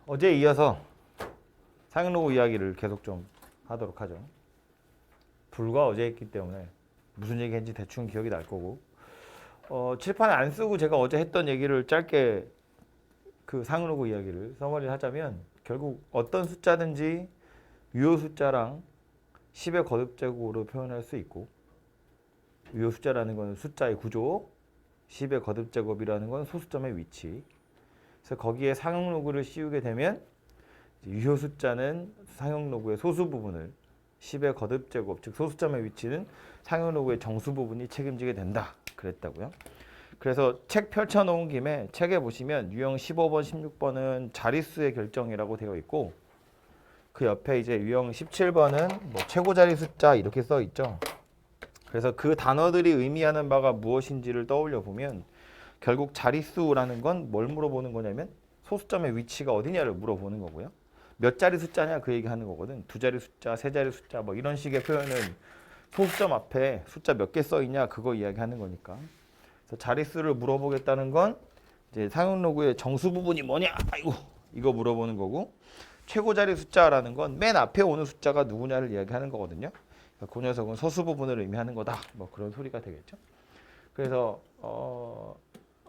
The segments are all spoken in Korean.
어제에 이어서 상용로그 이야기를 계속 좀 하도록 하죠. 불과 어제 했기 때문에 무슨 얘기 했는지 대충 기억이 날 거고, 칠판에 안 쓰고 제가 어제 했던 얘기를 짧게 그 상용로그 이야기를 서머리를 하자면, 결국 어떤 숫자든지 유효 숫자랑 10의 거듭제곱으로 표현할 수 있고, 유효 숫자라는 건 숫자의 구조, 10의 거듭제곱이라는 건 소수점의 위치. 그래서 거기에 상용로그를 씌우게 되면 유효 숫자는 상용로그의 소수 부분을, 10의 거듭제곱, 즉 소수점의 위치는 상용로그의 정수 부분이 책임지게 된다 그랬다고요. 그래서 책 펼쳐놓은 김에 책에 보시면 유형 15번, 16번은 자릿수의 결정이라고 되어 있고, 그 옆에 이제 유형 17번은 뭐 최고 자리 숫자 이렇게 써 있죠. 그래서 그 단어들이 의미하는 바가 무엇인지를 떠올려 보면, 결국 자릿수라는 건 뭘 물어보는 거냐면 소수점의 위치가 어디냐를 물어보는 거고요. 몇 자리 숫자냐 그 얘기하는 거거든. 두 자리 숫자, 세 자리 숫자 뭐 이런 식의 표현은 소수점 앞에 숫자 몇 개 써 있냐 그거 이야기하는 거니까. 그래서 자릿수를 물어보겠다는 건 이제 상용로그의 정수 부분이 뭐냐, 아이고 이거 물어보는 거고, 최고 자리 숫자라는 건 맨 앞에 오는 숫자가 누구냐를 이야기하는 거거든요. 그 녀석은 소수 부분을 의미하는 거다. 뭐 그런 소리가 되겠죠. 그래서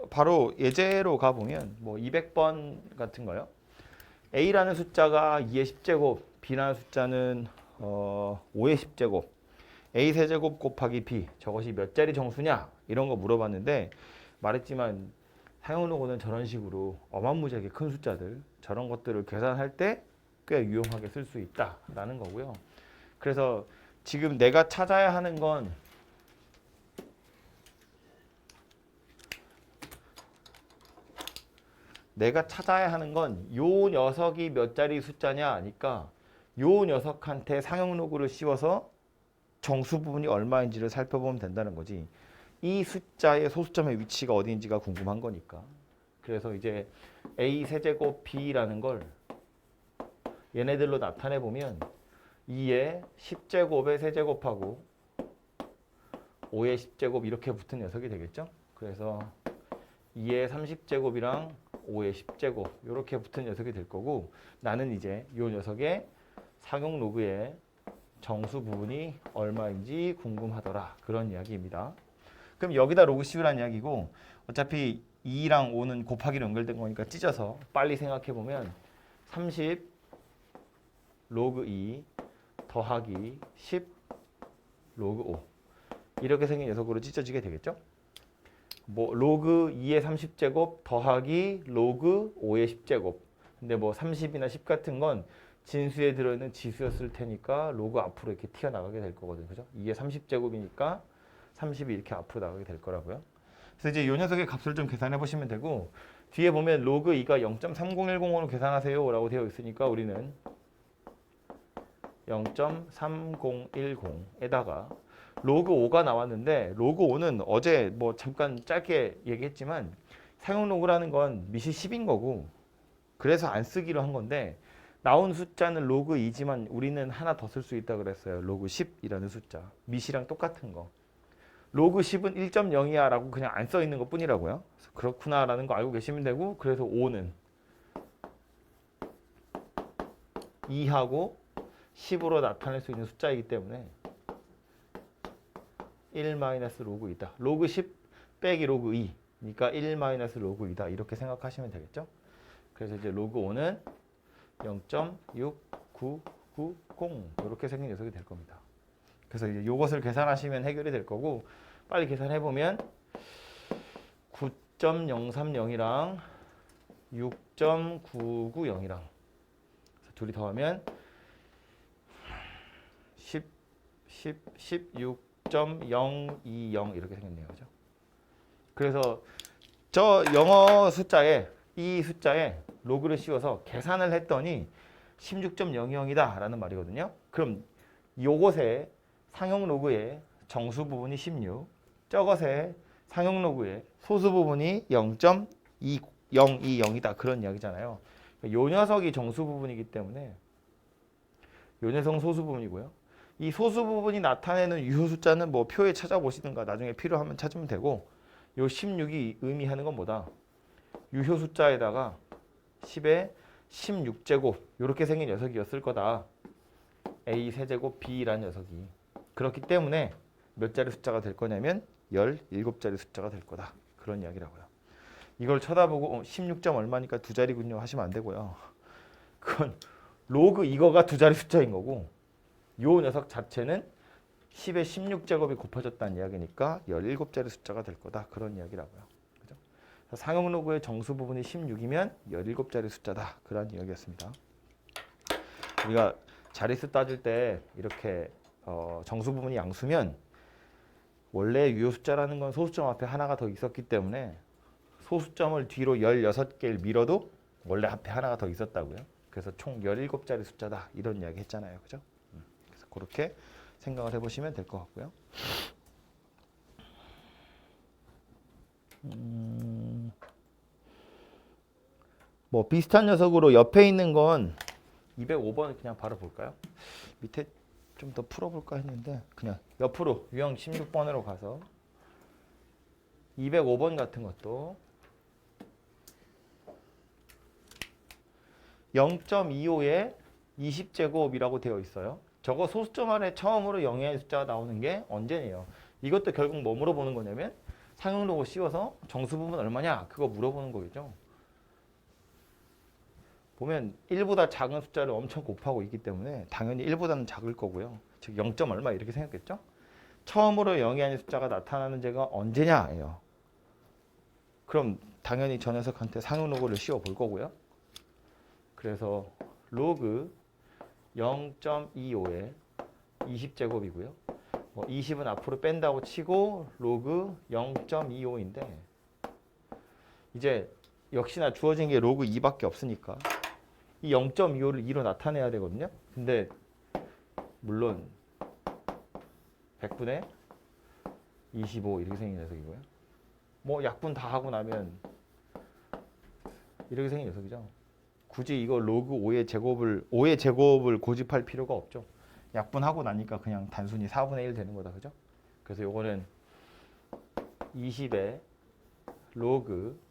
바로 예제로 가보면 뭐 200번 같은 거요. A라는 숫자가 2의 10제곱, B라는 숫자는 5의 10제곱, A 세제곱 곱하기 B, 저것이 몇 자리 정수냐 이런 거 물어봤는데, 말했지만 상용로그는 저런 식으로 어마무지하게 큰 숫자들, 저런 것들을 계산할 때 꽤 유용하게 쓸 수 있다라는 거고요. 그래서 지금 내가 찾아야 하는 건 요 녀석이 몇 자리 숫자냐 하니까 요 녀석한테 상용로그를 씌워서 정수 부분이 얼마인지를 살펴보면 된다는 거지. 이 숫자의 소수점의 위치가 어디인지가 궁금한 거니까. 그래서 이제 A 세제곱 B라는 걸 얘네들로 나타내 보면 2의 10제곱의 세제곱하고 5의 10제곱 이렇게 붙은 녀석이 되겠죠. 그래서 2의 30제곱이랑 5의 10제곱 이렇게 붙은 녀석이 될 거고, 나는 이제 이 녀석의 상용로그의 정수 부분이 얼마인지 궁금하더라, 그런 이야기입니다. 그럼 여기다 로그 씌우라는 이야기고, 어차피 2랑 5는 곱하기로 연결된 거니까 찢어서 빨리 생각해 보면 30 로그 2 더하기 10 로그 5 이렇게 생긴 녀석으로 찢어지게 되겠죠. 뭐 로그 2의 30제곱 더하기 로그 5의 10제곱. 근데 뭐 30이나 10 같은 건 진수에 들어있는 지수였을 테니까 로그 앞으로 이렇게 튀어나가게 될 거거든요. 그죠? 2의 30제곱이니까 30이 이렇게 앞으로 나가게 될 거라고요. 그래서 이제 이 녀석의 값을 좀 계산해 보시면 되고, 뒤에 보면 로그 2가 0.3010으로 계산하세요 라고 되어 있으니까 우리는 0.3010에다가 로그 5가 나왔는데, 로그 5는 어제 뭐 잠깐 짧게 얘기했지만 상용로그라는 건 밑이 10인 거고, 그래서 안 쓰기로 한 건데, 나온 숫자는 로그 2지만 우리는 하나 더 쓸 수 있다 그랬어요. 로그 10이라는 숫자, 밑이랑 똑같은 거. 로그 10은 1.0이야 라고 그냥 안 써 있는 것 뿐이라고요. 그래서 그렇구나 라는 거 알고 계시면 되고, 그래서 5는 2하고 10으로 나타낼 수 있는 숫자이기 때문에 1 로그 2다. 로그 10 빼기 로그 2. 그러니까 1 로그 2다. 이렇게 생각하시면 되겠죠. 그래서 이제 로그 5는 0.6990 이렇게 생긴 녀석이 될 겁니다. 그래서 이제 이것을 계산하시면 해결이 될 거고, 빨리 계산해 보면 9.030이랑 6.990이랑 둘이 더하면 16.020 이렇게 생겼네요. 그죠? 그래서 저 영어 숫자에, 이 숫자에 로그를 씌워서 계산을 했더니 16.020이다 라는 말이거든요. 그럼 요것의 상용 로그의 정수 부분이 16, 저것의 상용 로그의 소수 부분이 0.2020이다 그런 이야기잖아요. 요 녀석이 정수 부분이기 때문에 요 녀석은 소수 부분이고요. 이 소수 부분이 나타내는 유효 숫자는 뭐 표에 찾아보시든가 나중에 필요하면 찾으면 되고, 요 16이 의미하는 건 뭐다? 유효 숫자에다가 10의 16제곱 이렇게 생긴 녀석이었을 거다. A 세제곱 B라는 녀석이. 그렇기 때문에 몇 자리 숫자가 될 거냐면 17자리 숫자가 될 거다. 그런 이야기라고요. 이걸 쳐다보고 16점 얼마니까 두 자리군요 하시면 안 되고요. 그건 로그 이거가 두 자리 숫자인 거고 요 녀석 자체는 10의 16제곱이 곱해졌다는 이야기니까 17자리 숫자가 될 거다. 그런 이야기라고요. 그죠? 상용 로그의 정수 부분이 16이면 17자리 숫자다. 그런 이야기였습니다. 우리가 자릿수 따질 때 이렇게 정수 부분이 양수면 원래 유효 숫자라는 건 소수점 앞에 하나가 더 있었기 때문에 소수점을 뒤로 16개를 밀어도 원래 앞에 하나가 더 있었다고요. 그래서 총 17자리 숫자다. 이런 이야기 했잖아요. 그죠? 그래서 그렇게 생각을 해보시면 될 것 같고요. 뭐 비슷한 녀석으로 옆에 있는 건 205번을 그냥 바로 볼까요? 밑에 좀 더 풀어볼까 했는데 그냥 옆으로 유형 16번으로 가서 205번 같은 것도 0.25에 20제곱이라고 되어 있어요. 저거 소수점 안에 처음으로 0의 숫자가 나오는 게 언제예요? 이것도 결국 뭐 물어보는 거냐면 상용 로고 씌워서 정수 부분 얼마냐? 그거 물어보는 거겠죠. 보면 1보다 작은 숫자를 엄청 곱하고 있기 때문에 당연히 1보다는 작을 거고요. 즉 0. 얼마 이렇게 생각했죠. 처음으로 0이 아닌 숫자가 나타나는 제가 언제냐예요. 그럼 당연히 저 녀석한테 상용 로고를 씌워 볼 거고요. 그래서 로그 0.25에 20제곱이고요. 뭐 20은 앞으로 뺀다고 치고 로그 0.25인데 이제 역시나 주어진 게 로그 2밖에 없으니까 이 0.25를 2로 나타내야 되거든요. 근데 물론 100분의 25 이렇게 생긴 녀석이고요. 뭐 약분 다 하고 나면 이렇게 생긴 녀석이죠. 굳이 이거 로그 5의 제곱을 고집할 필요가 없죠. 약분하고 나니까 그냥 단순히 4분의 1 되는 거다. 그죠? 그래서 요거는 20의 로그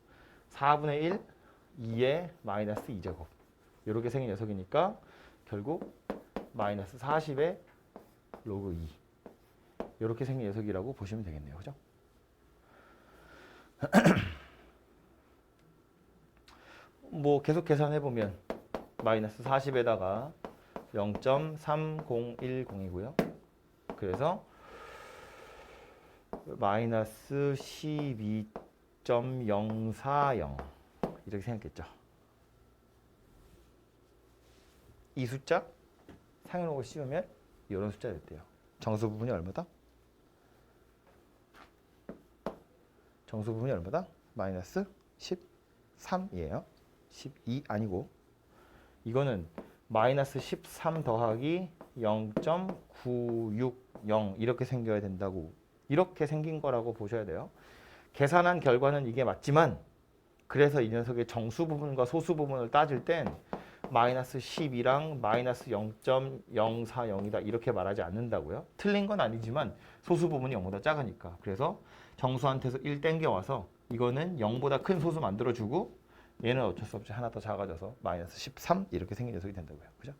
4분의 1, 2의 마이너스 2제곱 이렇게 생긴 녀석이니까 결국 마이너스 40의 로그 2 이렇게 생긴 녀석이라고 보시면 되겠네요. 그죠? 뭐 계속 계산해보면 마이너스 40에다가 0.3010이고요. 그래서 마이너스 12.040 이렇게 생겼겠죠. 이 숫자 상용 로고 씌우면 이런 숫자 됐대요. 정수 부분이 얼마다? 정수 부분이 얼마다? 마이너스 13이에요. 12 아니고 이거는 마이너스 13 더하기 0.960 이렇게 생겨야 된다고 이렇게 생긴 거라고 보셔야 돼요. 계산한 결과는 이게 맞지만 그래서 이 녀석의 정수 부분과 소수 부분을 따질 땐 마이너스 12랑 마이너스 0.040이다 이렇게 말하지 않는다고요. 틀린 건 아니지만 소수 부분이 0보다 작으니까. 그래서 정수한테서 1 땡겨와서 이거는 0보다 큰 소수 만들어주고 얘는 어쩔 수 없이 하나 더 작아져서 마이너스 13 이렇게 생긴 녀석이 된다고요. 그죠?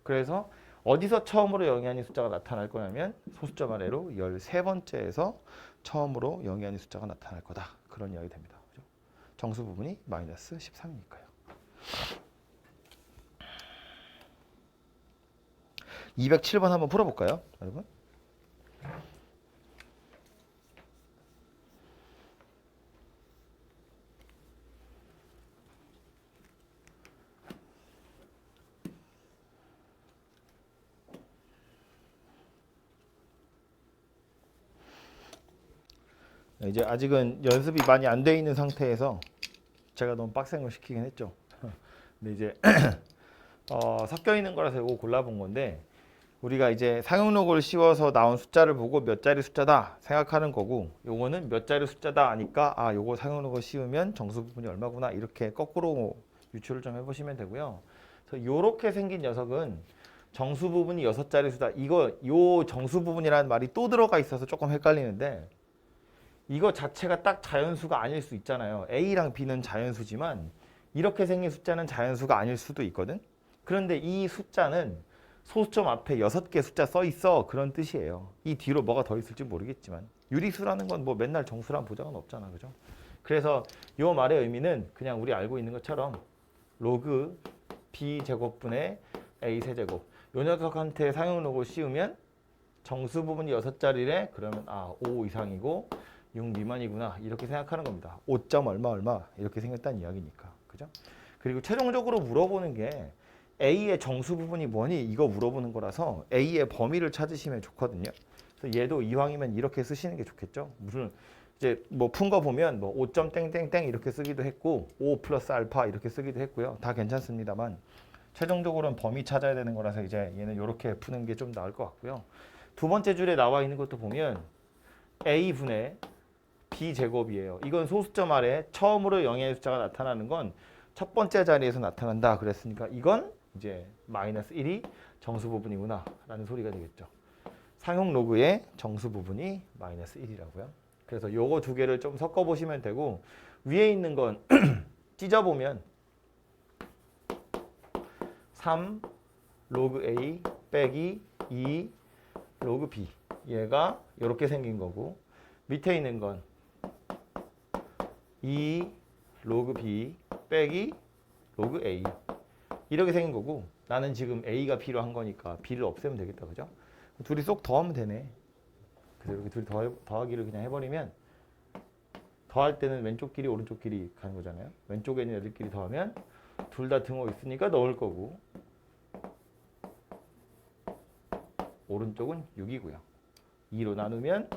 그래서 어디서 처음으로 0이 아닌 숫자가 나타날 거냐면 소수점 아래로 13번째에서 처음으로 0이 아닌 숫자가 나타날 거다. 그런 이야기 됩니다. 그죠? 정수 부분이 마이너스 13이니까요. 207번 한번 풀어볼까요, 여러분? 이제 아직은 연습이 많이 안 돼 있는 상태에서 제가 너무 빡센 걸 시키긴 했죠. 근데 이제 섞여 있는 거라서 이거 골라본 건데 우리가 이제 상용 로고를 씌워서 나온 숫자를 보고 몇 자리 숫자다 생각하는 거고 요거는 몇 자리 숫자다 하니까 아 요거 상용 로고 씌우면 정수 부분이 얼마구나 이렇게 거꾸로 유추를 좀 해보시면 되고요. 그래서 요렇게 생긴 녀석은 정수 부분이 6자리 수다. 요 정수 부분이라는 말이 또 들어가 있어서 조금 헷갈리는데 이거 자체가 딱 자연수가 아닐 수 있잖아요. A랑 B는 자연수지만 이렇게 생긴 숫자는 자연수가 아닐 수도 있거든. 그런데 이 숫자는 소수점 앞에 6개 숫자 써 있어. 그런 뜻이에요. 이 뒤로 뭐가 더 있을지 모르겠지만 유리수라는 건 뭐 맨날 정수란 보장은 없잖아. 그죠? 그래서 이 말의 의미는 그냥 우리 알고 있는 것처럼 로그 b 제곱분의 a 세제곱. 요 녀석한테 상용 로그 씌우면 정수 부분이 6자리래. 그러면 5 이상이고 6 미만이구나. 이렇게 생각하는 겁니다. 5점 얼마 얼마 이렇게 생겼다는 이야기니까. 그죠? 그리고 최종적으로 물어보는 게 A의 정수 부분이 뭐니? 이거 물어보는 거라서 A의 범위를 찾으시면 좋거든요. 그래서 얘도 이왕이면 이렇게 쓰시는 게 좋겠죠. 무슨 이제 뭐 푼 거 보면 뭐 5점 땡땡땡 이렇게 쓰기도 했고 5 플러스 알파 이렇게 쓰기도 했고요. 다 괜찮습니다만 최종적으로는 범위 찾아야 되는 거라서 이제 얘는 이렇게 푸는 게 좀 나을 것 같고요. 두 번째 줄에 나와 있는 것도 보면 A분의 B제곱이에요. 이건 소수점 아래 처음으로 0의 숫자가 나타나는 건 첫 번째 자리에서 나타난다 그랬으니까 이건 이제 마이너스 1이 정수 부분이구나 라는 소리가 되겠죠. 상용 로그의 정수 부분이 마이너스 1이라고요. 그래서 요거 두 개를 좀 섞어 보시면 되고 위에 있는 건 찢어보면 3 로그 A 빼기 2 로그 B 얘가 이렇게 생긴 거고 밑에 있는 건 2 로그 B 빼기 로그 A 이렇게 생긴 거고 나는 지금 A가 필요한 거니까 B를 없애면 되겠다. 그죠? 둘이 쏙 더하면 되네. 그래서 이렇게 둘이 더하기를 그냥 해버리면 더할 때는 왼쪽 길이 오른쪽 길이 가는 거잖아요. 왼쪽에 있는 애들끼리 더하면 둘 다 등호 있으니까 넣을 거고 오른쪽은 6이고요. 2로 나누면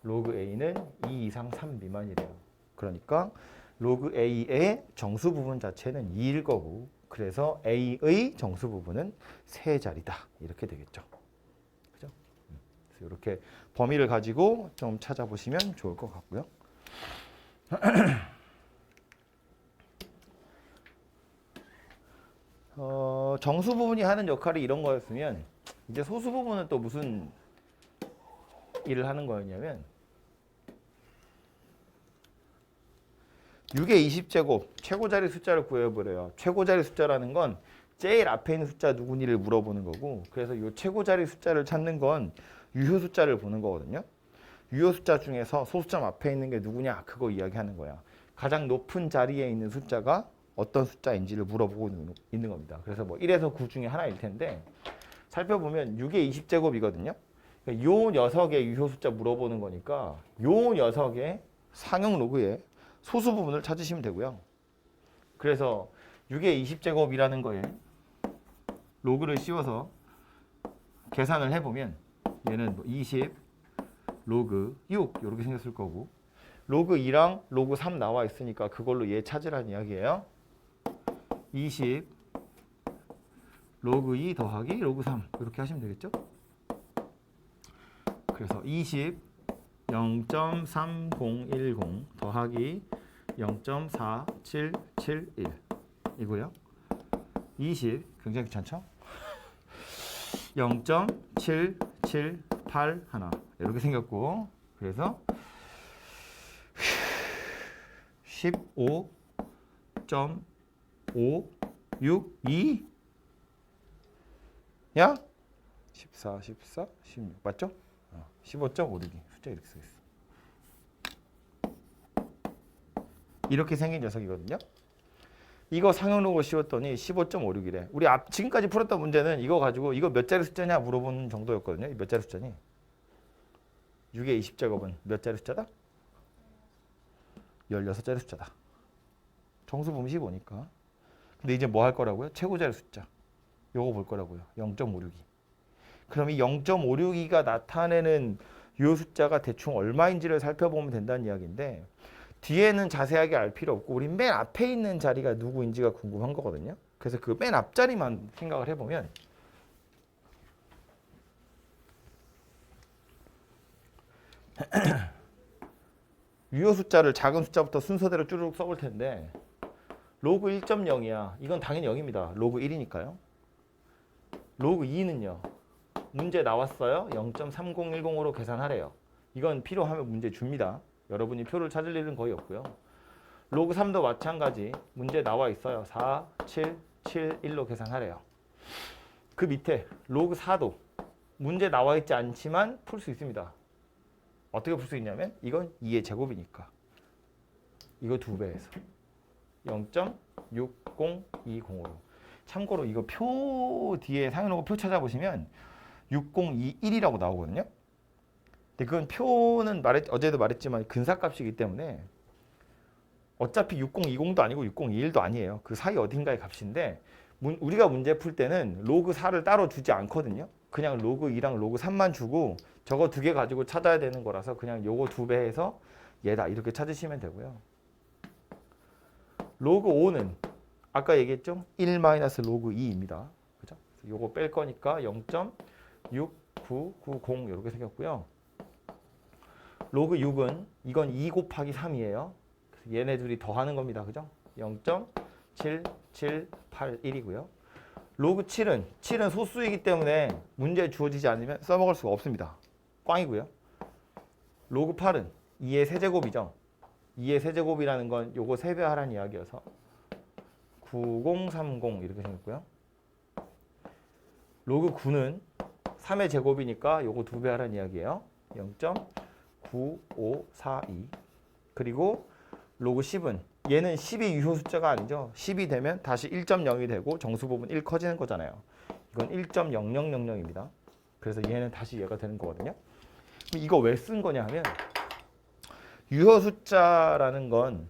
로그 A는 2 이상 3 미만이래요. 그러니까 로그 A의 정수 부분 자체는 2일 거고 그래서 A의 정수 부분은 3자리다. 이렇게 되겠죠. 그죠? 그래서 이렇게 범위를 가지고 좀 찾아보시면 좋을 것 같고요. 정수 부분이 하는 역할이 이런 거였으면 이제 소수 부분은 또 무슨 일을 하는 거였냐면 6의 20제곱 최고자리 숫자를 구해버려요. 최고자리 숫자라는 건 제일 앞에 있는 숫자 누구니를 물어보는 거고 그래서 이 최고자리 숫자를 찾는 건 유효 숫자를 보는 거거든요. 유효 숫자 중에서 소수점 앞에 있는 게 누구냐 그거 이야기하는 거야. 가장 높은 자리에 있는 숫자가 어떤 숫자인지를 물어보고 있는 겁니다. 그래서 뭐 1에서 9 중에 하나일 텐데 살펴보면 6의 20제곱이거든요. 요 녀석의 유효 숫자 물어보는 거니까 요 녀석의 상용 로그의 소수 부분을 찾으시면 되고요. 그래서 6의 20제곱이라는 거에 로그를 씌워서 계산을 해보면 얘는 20 로그 6 이렇게 생겼을 거고 로그 2랑 로그 3 나와 있으니까 그걸로 얘 찾으라는 이야기예요. 20 로그 2 더하기 로그 3 이렇게 하시면 되겠죠. 그래서 20 0.3010 더하기 0.4771 이고요. 20 굉장히 귀찮죠? 0.778 하나 이렇게 생겼고 그래서 15.562 야? 14, 16 맞죠? 15.562 숫자 이렇게 써있어. 이렇게 생긴 녀석이거든요. 이거 상용 로그 씌웠더니 15.56이래. 우리 지금까지 풀었던 문제는 이거 가지고 이거 몇 자리 숫자냐 물어보는 정도였거든요. 몇 자리 숫자니? 6의 20제곱은 몇 자리 숫자다? 16자리 숫자다. 정수 분식 보니까. 근데 이제 뭐 할 거라고요? 최고자리 숫자. 요거 볼 거라고요. 0.562. 그럼 이 0.562가 나타내는 요 숫자가 대충 얼마인지를 살펴보면 된다는 이야기인데 뒤에는 자세하게 알 필요 없고 우리 맨 앞에 있는 자리가 누구인지가 궁금한 거거든요. 그래서 그 맨 앞자리만 생각을 해보면 유효 숫자를 작은 숫자부터 순서대로 쭈르륵 써볼 텐데 로그 1.0이야. 이건 당연히 0입니다. 로그 1이니까요. 로그 2는요. 문제 나왔어요. 0.3010으로 계산하래요. 이건 필요하면 문제 줍니다. 여러분이 표를 찾을 일은 거의 없고요. 로그 3도 마찬가지 문제 나와 있어요. 4, 7, 7, 1로 계산하래요. 그 밑에 로그 4도 문제 나와 있지 않지만 풀 수 있습니다. 어떻게 풀 수 있냐면 이건 2의 제곱이니까 이거 2배에서 0.60205로. 참고로 이거 표 뒤에 상용로그 표 찾아보시면 6021이라고 나오거든요. 근데 그건 표는 어제도 말했지만 근사값이기 때문에 어차피 6020도 아니고 6021도 아니에요. 그 사이 어딘가의 값인데 우리가 문제 풀 때는 로그 4를 따로 주지 않거든요. 그냥 로그 2랑 로그 3만 주고 저거 2개 가지고 찾아야 되는 거라서 그냥 요거 2배해서 얘다 이렇게 찾으시면 되고요. 로그 5는 아까 얘기했죠? 1 로그 2입니다. 그죠? 요거 뺄 거니까 0.6990 이렇게 생겼고요. 로그 6은 이건 2 곱하기 3이에요. 얘네 둘이 더하는 겁니다. 그죠? 0.7781이고요. 로그 7은 소수이기 때문에 문제에 주어지지 않으면 써먹을 수가 없습니다. 꽝이고요. 로그 8은 2의 세제곱이죠. 2의 세제곱이라는 건 요거 3배 하라는 이야기여서 9030 이렇게 생겼고요. 로그 9는 3의 제곱이니까 요거 2배 하라는 이야기예요. 0.9542. 그리고 로그 10은 얘는 10이 유효 숫자가 아니죠. 10이 되면 다시 1.0이 되고 정수 부분 1 커지는 거잖아요. 이건 1.0000입니다. 그래서 얘는 다시 얘가 되는 거거든요. 이거 왜 쓴 거냐 하면 유효 숫자라는 건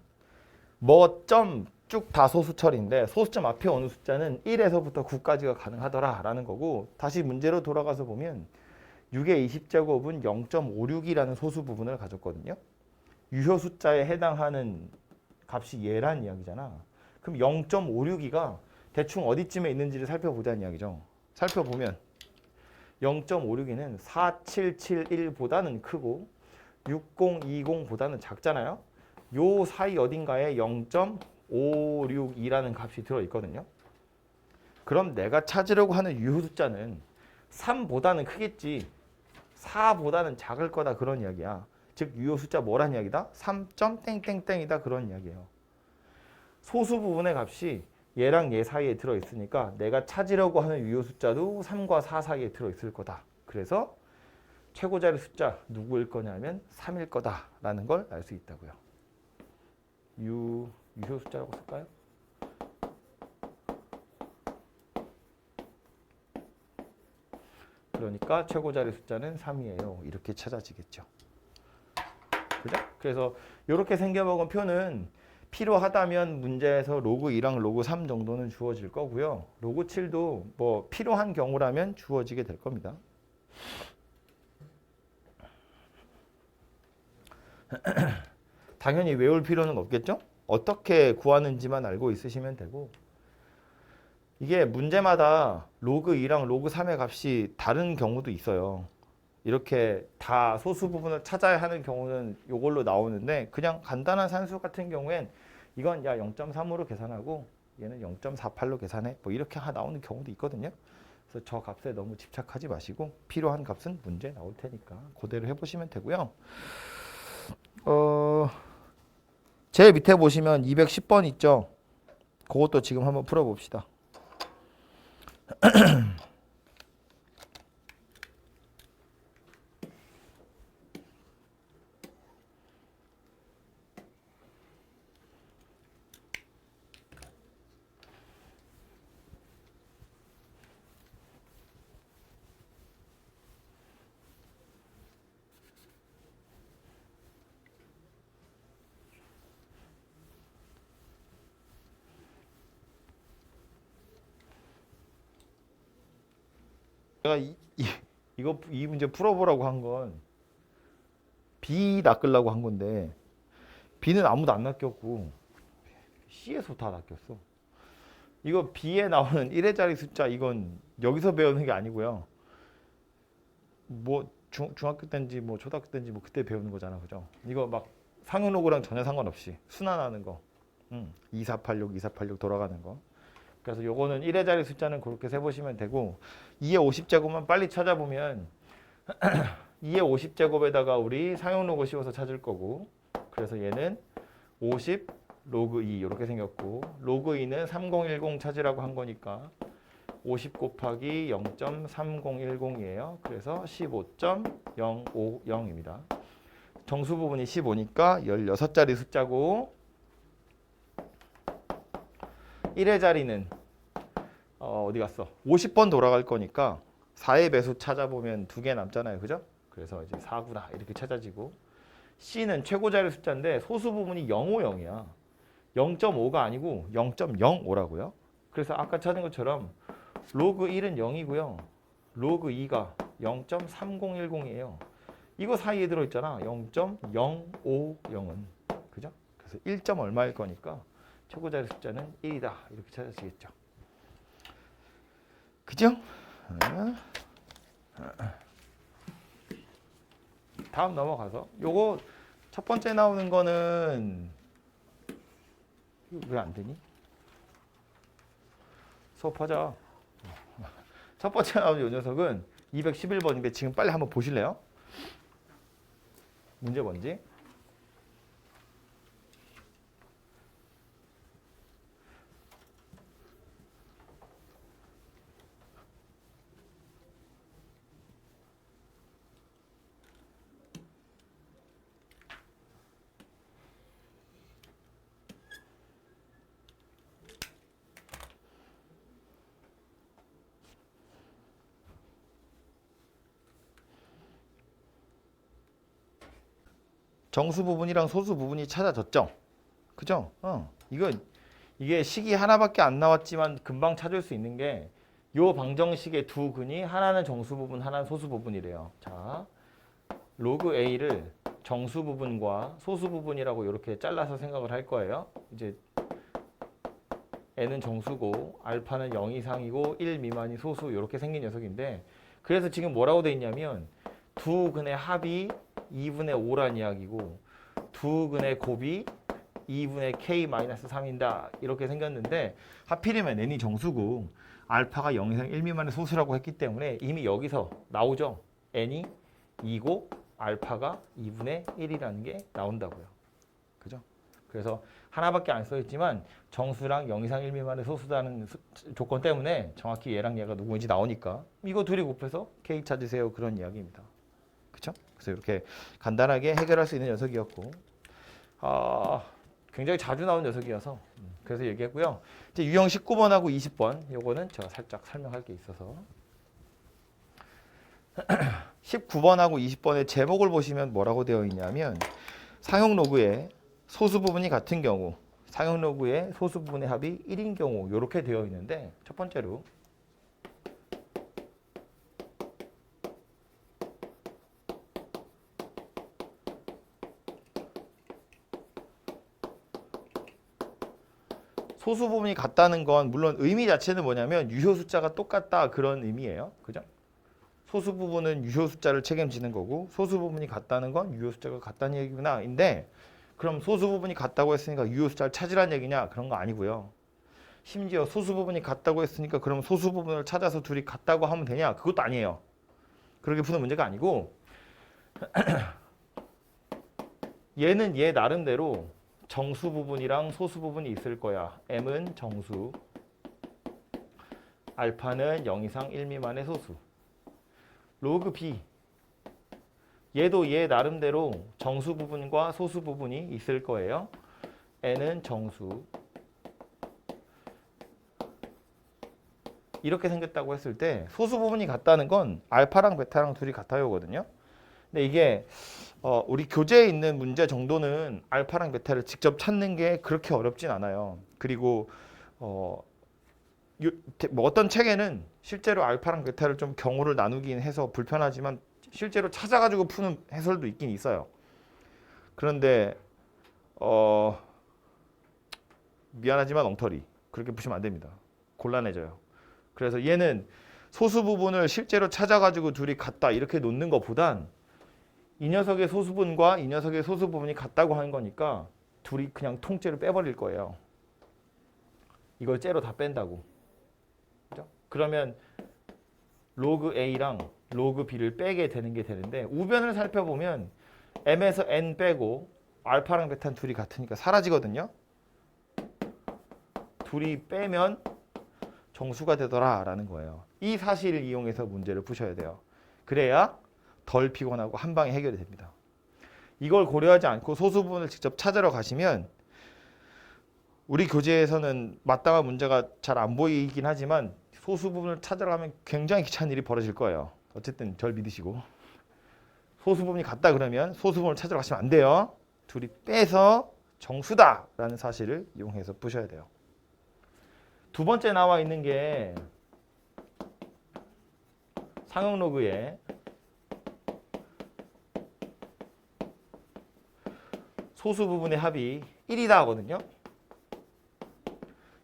뭐 점 쭉 다 소수처리인데 소수점 앞에 오는 숫자는 1에서부터 9까지가 가능하더라라는 거고, 다시 문제로 돌아가서 보면 6의 20제곱은 0.56이라는 소수 부분을 가졌거든요. 유효 숫자에 해당하는 값이 얘란 이야기잖아. 그럼 0.56이가 대충 어디쯤에 있는지를 살펴보자는 이야기죠. 살펴보면 0.56이는 4771보다는 크고 6020보다는 작잖아요. 요 사이 어딘가에 0.562라는 값이 들어있거든요. 그럼 내가 찾으려고 하는 유효 숫자는 3보다는 크겠지 4보다는 작을 거다 그런 이야기야. 즉 유효 숫자 뭐란 이야기다? 3.땡땡땡이다 그런 이야기예요. 소수 부분의 값이 얘랑 얘 사이에 들어있으니까 내가 찾으려고 하는 유효 숫자도 3과 4 사이에 들어있을 거다. 그래서 최고자리 숫자 누구일 거냐면 3일 거다라는 걸 알 수 있다고요. 유효 숫자라고 쓸까요? 그러니까 최고자리 숫자는 3이에요. 이렇게 찾아지겠죠. 그죠? 그래서 이렇게 생겨먹은 표는 필요하다면 문제에서 로그 2랑 로그 3 정도는 주어질 거고요. 로그 7도 뭐 필요한 경우라면 주어지게 될 겁니다. 당연히 외울 필요는 없겠죠? 어떻게 구하는지만 알고 있으시면 되고, 이게 문제마다 로그 2랑 로그 3의 값이 다른 경우도 있어요. 이렇게 다 소수 부분을 찾아야 하는 경우는 이걸로 나오는데, 그냥 간단한 산수 같은 경우엔 이건 야 0.3으로 계산하고 얘는 0.48로 계산해 뭐 이렇게 나오는 경우도 있거든요. 그래서 저 값에 너무 집착하지 마시고 필요한 값은 문제 나올 테니까 그대로 해보시면 되고요. 제일 밑에 보시면 210번 있죠. 그것도 지금 한번 풀어봅시다. 제가 이 문제 풀어보라고 한 건 B 낚으려고 한 건데 B는 아무도 안 낚였고 C에서 다 낚였어. 이거 B에 나오는 1회짜리 숫자 이건 여기서 배우는 게 아니고요. 뭐 중학교 때인지 뭐 초등학교 때인지 뭐 그때 배우는 거잖아, 그죠? 이거 막 상용로그랑 전혀 상관없이 순환하는 거, 2486, 2486 돌아가는 거. 그래서 요거는 1회짜리 숫자는 그렇게 세보시면 되고 2의 50제곱만 빨리 찾아보면 2의 50제곱에다가 우리 상용로그 씌워서 찾을 거고, 그래서 얘는 50 로그 2 이렇게 생겼고 로그 2는 3010 찾으라고 한 거니까 50 곱하기 0.3010이에요. 그래서 15.050입니다. 정수 부분이 15니까 16자리 숫자고 1의 자리는 어디 갔어? 50번 돌아갈 거니까 4의 배수 찾아보면 2개 남잖아요. 그죠? 그래서 이제 4구나 이렇게 찾아지고 C는 최고 자리 숫자인데 소수 부분이 050이야. 0.5가 아니고 0.05라고요. 그래서 아까 찾은 것처럼 로그 1은 0이고요. 로그 2가 0.3010이에요. 이거 사이에 들어있잖아. 0.050은. 그죠? 그래서 1점 얼마일 거니까 최고 자리 숫자는 1이다. 이렇게 찾아지겠죠. 그죠? 다음 넘어가서 요거 첫 번째 나오는 거는 왜 안 되니? 수업하자. 첫 번째 나오는 이 녀석은 211번인데 지금 빨리 한번 보실래요? 문제 뭔지? 정수 부분이랑 소수 부분이 찾아졌죠? 그죠? 이게 식이 하나밖에 안 나왔지만 금방 찾을 수 있는 게 요 방정식의 두 근이 하나는 정수 부분, 하나는 소수 부분이래요. 자, 로그 A를 정수 부분과 소수 부분이라고 이렇게 잘라서 생각을 할 거예요. 이제 N은 정수고 알파는 0 이상이고 1 미만이 소수 이렇게 생긴 녀석인데 그래서 지금 뭐라고 돼 있냐면 두 근의 합이 2분의 5란 이야기고 두 근의 곱이 2분의 K-3이다 이렇게 생겼는데 하필이면 N이 정수고 알파가 0 이상 1 미만의 소수라고 했기 때문에 이미 여기서 나오죠. N이 2고 알파가 2분의 1이라는 게 나온다고요. 그죠? 그래서 하나밖에 안 써있지만 정수랑 0 이상 1 미만의 소수라는 조건 때문에 정확히 얘랑 얘가 누구인지 나오니까 이거 둘이 곱해서 K 찾으세요. 그런 이야기입니다. 그렇죠? 그래서 이렇게 간단하게 해결할 수 있는 녀석이었고 굉장히 자주 나온 녀석이어서 그래서 얘기했고요. 이제 유형 19번하고 20번 요거는 제가 살짝 설명할 게 있어서 19번하고 20번의 제목을 보시면 뭐라고 되어 있냐면 상용 로그의 소수 부분이 같은 경우 상용 로그의 소수 부분의 합이 1인 경우 이렇게 되어 있는데 첫 번째로 소수 부분이 같다는 건 물론 의미 자체는 뭐냐면 유효 숫자가 똑같다 그런 의미예요. 그죠? 소수 부분은 유효 숫자를 책임지는 거고 소수 부분이 같다는 건 유효 숫자가 같다는 얘기구나. 인데 그럼 소수 부분이 같다고 했으니까 유효 숫자를 찾으라는 얘기냐? 그런 거 아니고요. 심지어 소수 부분이 같다고 했으니까 그럼 소수 부분을 찾아서 둘이 같다고 하면 되냐? 그것도 아니에요. 그렇게 푸는 문제가 아니고 얘는 얘 나름대로 정수 부분이랑 소수 부분이 있을 거야. M은 정수, 알파는 0 이상 1 미만의 소수. 로그 B, 얘도 얘 나름대로 정수 부분과 소수 부분이 있을 거예요. N은 정수. 이렇게 생겼다고 했을 때 소수 부분이 같다는 건 알파랑 베타랑 둘이 같아요거든요. 근데 이게 우리 교재에 있는 문제 정도는 알파랑 베타를 직접 찾는 게 그렇게 어렵진 않아요. 그리고 뭐 어떤 책에는 실제로 알파랑 베타를 좀 경우를 나누긴 해서 불편하지만 실제로 찾아가지고 푸는 해설도 있긴 있어요. 그런데 미안하지만 엉터리 그렇게 푸시면 안 됩니다. 곤란해져요. 그래서 얘는 소수 부분을 실제로 찾아가지고 둘이 같다 이렇게 놓는 것보단 이 녀석의 소수분과 이 녀석의 소수 부분이 같다고 하는 거니까 둘이 그냥 통째로 빼버릴 거예요. 이걸 째로 다 뺀다고. 그죠? 그러면 로그 A랑 로그 B를 빼게 되는 게 되는데 우변을 살펴보면 M에서 N 빼고 알파랑 베타는 둘이 같으니까 사라지거든요. 둘이 빼면 정수가 되더라라는 거예요. 이 사실을 이용해서 문제를 푸셔야 돼요. 그래야 덜 피곤하고 한 방에 해결이 됩니다. 이걸 고려하지 않고 소수 부분을 직접 찾으러 가시면 우리 교재에서는 마땅한 문제가 잘 안 보이긴 하지만 소수 부분을 찾으러 가면 굉장히 귀찮은 일이 벌어질 거예요. 어쨌든 절 믿으시고 소수 부분이 같다 그러면 소수 부분을 찾으러 가시면 안 돼요. 둘이 빼서 정수다라는 사실을 이용해서 푸셔야 돼요. 두 번째 나와 있는 게 상용 로그에 소수 부분의 합이 1이다 하거든요.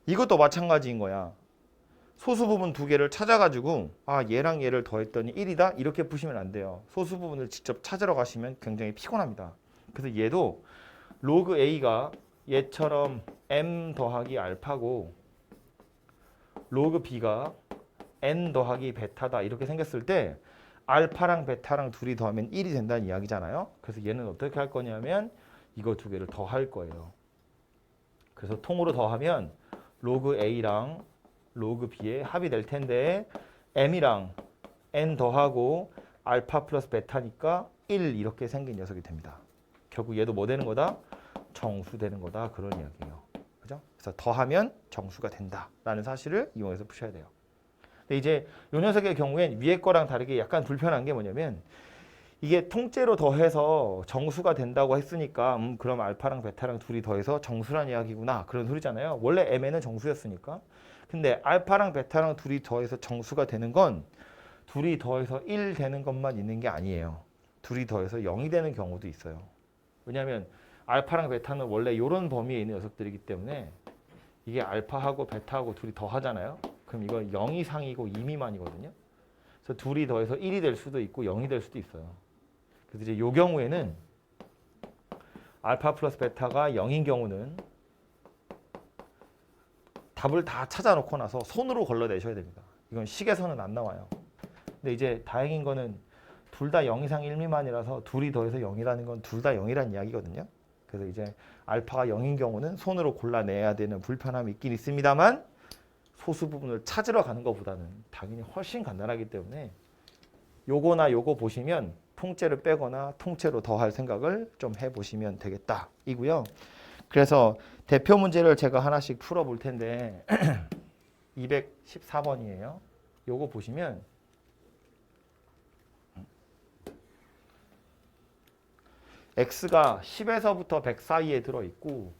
이것도 마찬가지인 거야. 소수 부분 두 개를 찾아가지고 얘랑 얘를 더했더니 1이다 이렇게 푸시면 안 돼요. 소수 부분을 직접 찾으러 가시면 굉장히 피곤합니다. 그래서 얘도 로그 A가 얘처럼 M 더하기 알파고 로그 B가 N 더하기 베타다 이렇게 생겼을 때 알파랑 베타랑 둘이 더하면 1이 된다는 이야기잖아요. 그래서 얘는 어떻게 할 거냐면 이거 두 개를 더할 거예요. 그래서 통으로 더하면 로그 A랑 로그 B의 합이 될 텐데 M이랑 N 더하고 알파 플러스 베타니까 1 이렇게 생긴 녀석이 됩니다. 결국 얘도 뭐 되는 거다? 정수 되는 거다. 그런 이야기예요. 그죠? 그래서 더하면 정수가 된다라는 사실을 이용해서 푸셔야 돼요. 근데 이제 이 녀석의 경우엔 위에 거랑 다르게 약간 불편한 게 뭐냐면 이게 통째로 더해서 정수가 된다고 했으니까 그럼 알파랑 베타랑 둘이 더해서 정수란 이야기구나 그런 소리잖아요. 원래 M에는 정수였으니까. 근데 알파랑 베타랑 둘이 더해서 정수가 되는 건 둘이 더해서 1 되는 것만 있는 게 아니에요. 둘이 더해서 0이 되는 경우도 있어요. 왜냐하면 알파랑 베타는 원래 이런 범위에 있는 녀석들이기 때문에 이게 알파하고 베타하고 둘이 더하잖아요. 그럼 이거 0 이상이고 2 미만이거든요. 그래서 둘이 더해서 1이 될 수도 있고 0이 될 수도 있어요. 그래서 이제 이 경우에는 알파 플러스 베타가 0인 경우는 답을 다 찾아놓고 나서 손으로 걸러내셔야 됩니다. 이건 식에서는 안 나와요. 근데 이제 다행인 거는 둘 다 0 이상 1 미만이라서 둘이 더해서 0이라는 건 둘 다 0이라는 이야기거든요. 그래서 이제 알파가 0인 경우는 손으로 골라내야 되는 불편함이 있긴 있습니다만 소수 부분을 찾으러 가는 것보다는 당연히 훨씬 간단하기 때문에 요거나 요거 보시면 통째로 빼거나 통째로 더할 생각을 좀 해보시면 되겠다 이고요. 그래서 대표 문제를 제가 하나씩 풀어볼 텐데 214번이에요. 요거 보시면 x가 10에서부터 100 사이에 들어있고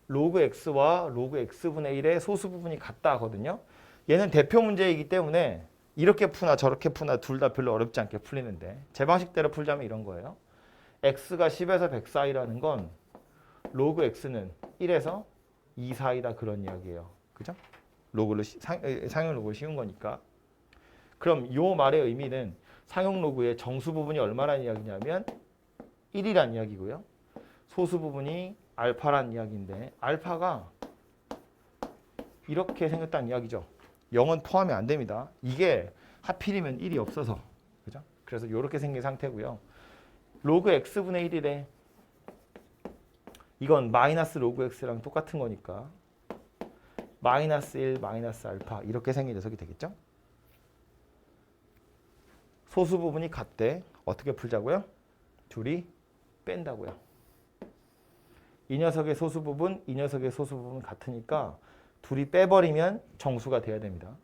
로그 x와 로그 x분의 1의 소수 부분이 같다 하거든요. 얘는 대표 문제이기 때문에 이렇게 푸나 저렇게 푸나 둘 다 별로 어렵지 않게 풀리는데 제 방식대로 풀자면 이런 거예요. x가 10에서 100 사이라는 건 로그 x는 1에서 2 사이다 그런 이야기예요. 그죠? 로그를 상용 로그를 씌운 거니까. 그럼 이 말의 의미는 상용 로그의 정수 부분이 얼마란 이야기냐면 1이란 이야기고요. 소수 부분이 알파란 이야기인데 알파가 이렇게 생겼다는 이야기죠. 0은 포함이 안 됩니다. 이게 하필이면 1이 없어서. 그죠? 그래서 이렇게 생긴 상태고요. 로그 x분의 1이래. 이건 마이너스 로그 x랑 똑같은 거니까 마이너스 1 마이너스 알파 이렇게 생긴 녀석이 되겠죠? 소수 부분이 같대. 어떻게 풀자고요? 둘이 뺀다고요. 이 녀석의 소수 부분, 이 녀석의 소수 부분 같으니까 둘이 빼버리면 정수가 돼야 됩니다.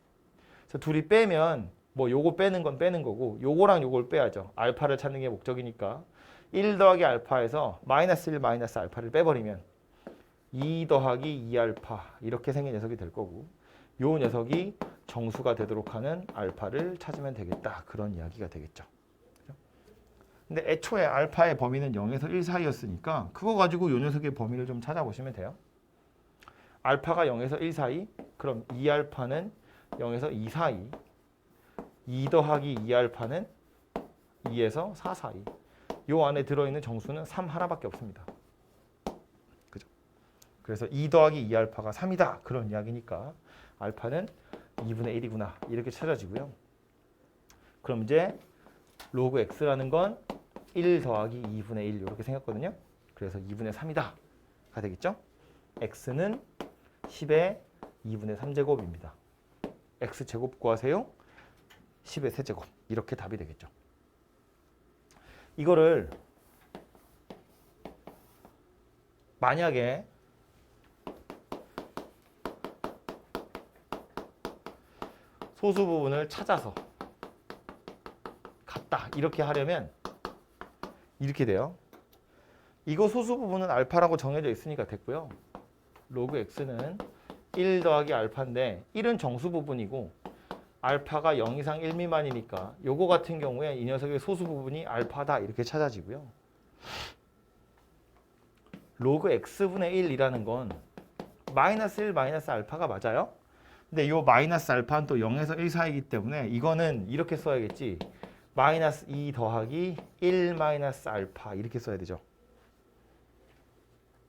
그래서 둘이 빼면 뭐 요거 빼는 건 빼는 거고 요거랑 요걸 빼야죠. 알파를 찾는 게 목적이니까 1 더하기 알파에서 마이너스 1 마이너스 알파를 빼버리면 2 더하기 2알파 이렇게 생긴 녀석이 될 거고 요 녀석이 정수가 되도록 하는 알파를 찾으면 되겠다. 그런 이야기가 되겠죠. 근데 애초에 알파의 범위는 0에서 1 사이였으니까 그거 가지고 요 녀석의 범위를 좀 찾아보시면 돼요. 알파가 0에서 1 사이, 그럼 2알파는 0에서 2 사이, 2 더하기 2알파는 2에서 4 사이. 요 안에 들어있는 정수는 3 하나밖에 없습니다. 그죠? 그래서 2 더하기 2알파가 3이다. 그런 이야기니까 알파는 2분의 1이구나. 이렇게 찾아지고요. 그럼 이제 로그 x라는 건 1 더하기 2분의 1 이렇게 생겼거든요. 그래서 2분의 3이다. 가 되겠죠? x는 10에 2분의 3제곱입니다. x제곱 구하세요. 10의 세제곱. 이렇게 답이 되겠죠. 이거를 만약에 소수 부분을 찾아서 같다 이렇게 하려면 이렇게 돼요. 이거 소수 부분은 알파라고 정해져 있으니까 됐고요. 로그 x는 1 더하기 알파인데 1은 정수 부분이고 알파가 0 이상 1 미만이니까 요거 같은 경우에 이 녀석의 소수 부분이 알파다 이렇게 찾아지고요. 로그 x분의 1이라는 건 마이너스 1 마이너스 알파가 맞아요. 근데 요 마이너스 알파는 또 0에서 1 사이이기 때문에 이거는 이렇게 써야겠지. 마이너스 2 더하기 1 마이너스 알파 이렇게 써야 되죠.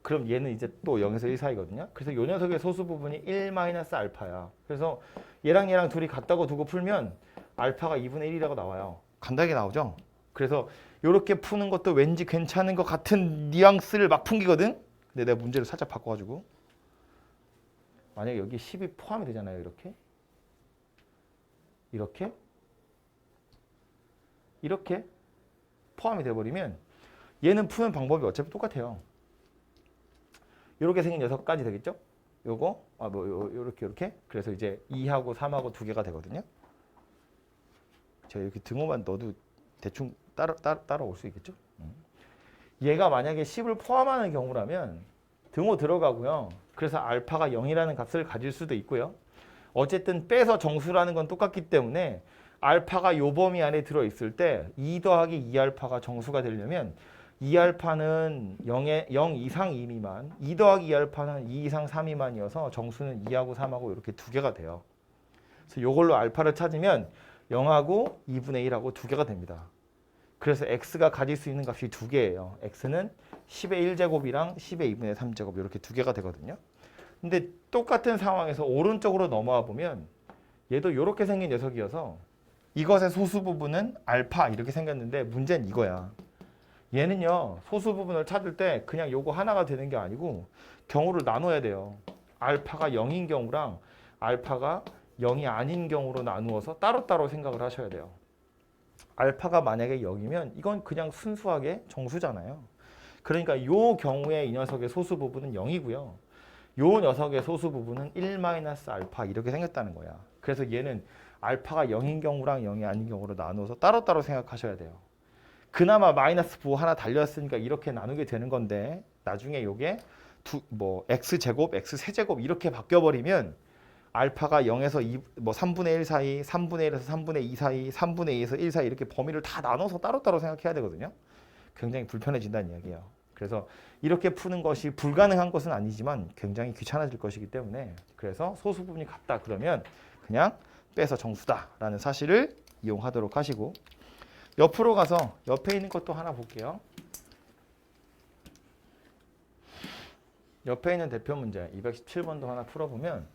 그럼 얘는 이제 또 0에서 1 사이거든요. 그래서 요 녀석의 소수 부분이 1 마이너스 알파야. 그래서 얘랑 둘이 같다고 두고 풀면 알파가 2분의 1이라고 나와요. 간단하게 나오죠. 그래서 이렇게 푸는 것도 왠지 괜찮은 것 같은 뉘앙스를 막 풍기거든. 근데 내가 문제를 살짝 바꿔가지고 만약에 여기 10이 포함이 되잖아요. 이렇게 포함이 돼버리면 얘는 푸는 방법이 어차피 똑같아요. 이렇게 생긴 녀석까지 되겠죠? 요거 요렇게 그래서 이제 2하고 3하고 두 개가 되거든요. 제가 이렇게 등호만 넣어도 대충 따라올 수 있겠죠? 얘가 만약에 10을 포함하는 경우라면 등호 들어가고요. 그래서 알파가 0이라는 값을 가질 수도 있고요. 어쨌든 빼서 정수라는 건 똑같기 때문에 알파가 요 범위 안에 들어있을 때 2 더하기 2알파가 정수가 되려면 2알파는 0 이상 2 미만, 2 더하기 2알파는 2 이상 3 미만이어서 정수는 2하고 3하고 이렇게 두 개가 돼요. 그래서 이걸로 알파를 찾으면 0하고 2분의 1하고 두 개가 됩니다. 그래서 x가 가질 수 있는 값이 두 개예요. x는 10의 1제곱이랑 10의 2분의 3제곱 이렇게 두 개가 되거든요. 근데 똑같은 상황에서 오른쪽으로 넘어와 보면 얘도 이렇게 생긴 녀석이어서 이것의 소수 부분은 알파 이렇게 생겼는데 문제는 이거야. 얘는요 소수 부분을 찾을 때 그냥 요거 하나가 되는 게 아니고 경우를 나눠야 돼요. 알파가 0인 경우랑 알파가 0이 아닌 경우로 나누어서 따로따로 생각을 하셔야 돼요. 알파가 만약에 0이면 이건 그냥 순수하게 정수잖아요. 그러니까 요 경우에 이 녀석의 소수 부분은 0이고요. 요 녀석의 소수 부분은 1-알파 이렇게 생겼다는 거야. 그래서 얘는 알파가 0인 경우랑 0이 아닌 경우로 나누어서 따로따로 생각하셔야 돼요. 그나마 마이너스 부호 하나 달렸으니까 이렇게 나누게 되는 건데 나중에 요게 x제곱, x세제곱 이렇게 바뀌어버리면 알파가 0에서 3분의 1 사이, 3분의 1에서 3분의 2 사이, 3분의 2에서 1 사이 이렇게 범위를 다 나눠서 따로따로 생각해야 되거든요. 굉장히 불편해진다는 이야기예요. 그래서 이렇게 푸는 것이 불가능한 것은 아니지만 굉장히 귀찮아질 것이기 때문에 그래서 소수 부분이 같다 그러면 그냥 빼서 정수다라는 사실을 이용하도록 하시고 옆으로 가서 옆에 있는 것도 하나 볼게요. 옆에 있는 대표 문제 217번도 하나 풀어보면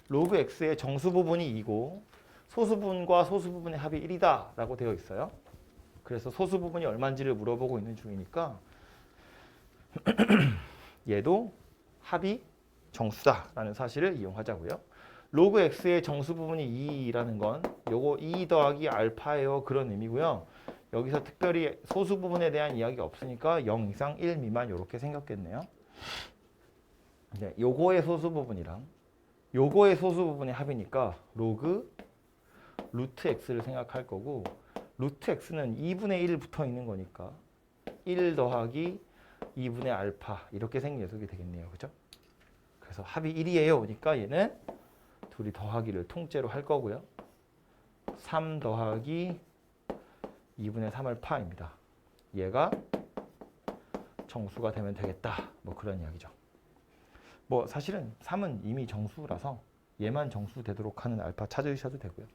로그 x의 정수 부분이 2고 소수 부분과 소수 부분의 합이 1이다 라고 되어 있어요. 그래서 소수 부분이 얼마인지를 물어보고 있는 중이니까 얘도 합이 정수다 라는 사실을 이용하자고요. 로그 x의 정수 부분이 2라는 건 요거 2 더하기 알파예요 그런 의미고요. 여기서 특별히 소수 부분에 대한 이야기가 없으니까 0 이상 1 미만 이렇게 생겼겠네요. 요거의 소수 부분이랑 요거의 소수 부분의 합이니까 로그 루트 x를 생각할 거고 루트 x는 2분의 1 붙어 있는 거니까 1 더하기 2분의 알파 이렇게 생긴 녀석이 되겠네요. 그죠? 그래서 합이 1이에요. 그러니까 얘는 둘이 더하기를 통째로 할 거고요. 3 더하기 2분의 3알파입니다. 얘가 정수가 되면 되겠다. 뭐 그런 이야기죠. 뭐 사실은 3은 이미 정수라서 얘만 정수 되도록 하는 알파 찾으셔도 되고요.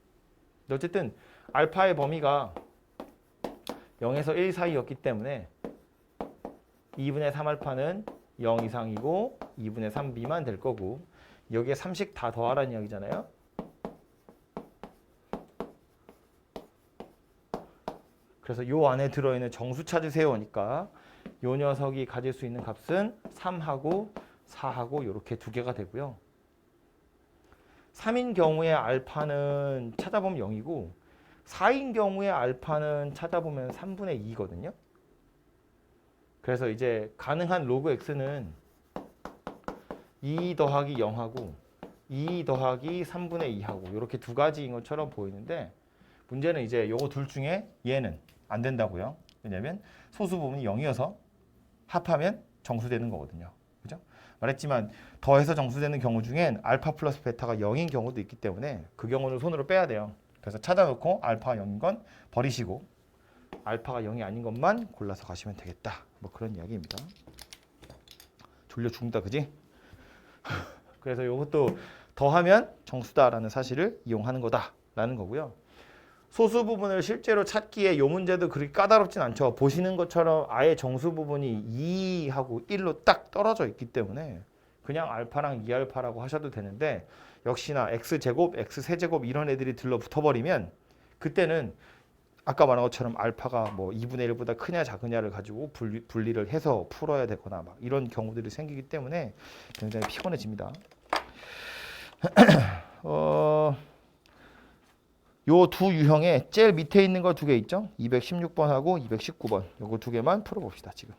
어쨌든 알파의 범위가 0에서 1 사이였기 때문에 2분의 3알파는 0 이상이고 2분의 3 미만 될 거고 여기에 3씩 다 더하라는 이야기잖아요. 그래서 요 안에 들어있는 정수 찾으세요 하니까 요 녀석이 가질 수 있는 값은 3하고 4하고 이렇게 두 개가 되고요. 3인 경우에 알파는 찾아보면 0이고 4인 경우에 알파는 찾아보면 3분의 2거든요. 그래서 이제 가능한 로그 x는 2 더하기 0하고 2 더하기 3분의 2하고 이렇게 두 가지인 것처럼 보이는데 문제는 이제 요거 둘 중에 얘는 안 된다고요. 왜냐면 소수 부분이 0이어서 합하면 정수되는 거거든요. 그죠? 말했지만 더해서 정수되는 경우 중엔 알파 플러스 베타가 0인 경우도 있기 때문에 그 경우는 손으로 빼야 돼요. 그래서 찾아놓고 알파가 0인 건 버리시고 알파가 0이 아닌 것만 골라서 가시면 되겠다. 뭐 그런 이야기입니다. 졸려 죽는다, 그지? 그래서 이것도 더하면 정수다라는 사실을 이용하는 거다라는 거고요. 소수 부분을 실제로 찾기에 이 문제도 그렇게 까다롭진 않죠. 보시는 것처럼 아예 정수 부분이 2하고 1로 딱 떨어져 있기 때문에 그냥 알파랑 2알파라고 하셔도 되는데 역시나 x제곱, x세제곱 이런 애들이 들러붙어버리면 그때는 아까 말한 것처럼 알파가 뭐 2분의 1보다 크냐 작으냐를 가지고 분리를 해서 풀어야 되거나 막 이런 경우들이 생기기 때문에 굉장히 피곤해집니다. 요 두 유형에 제일 밑에 있는 거 두 개 있죠? 216번하고 219번. 요거 두 개만 풀어봅시다, 지금.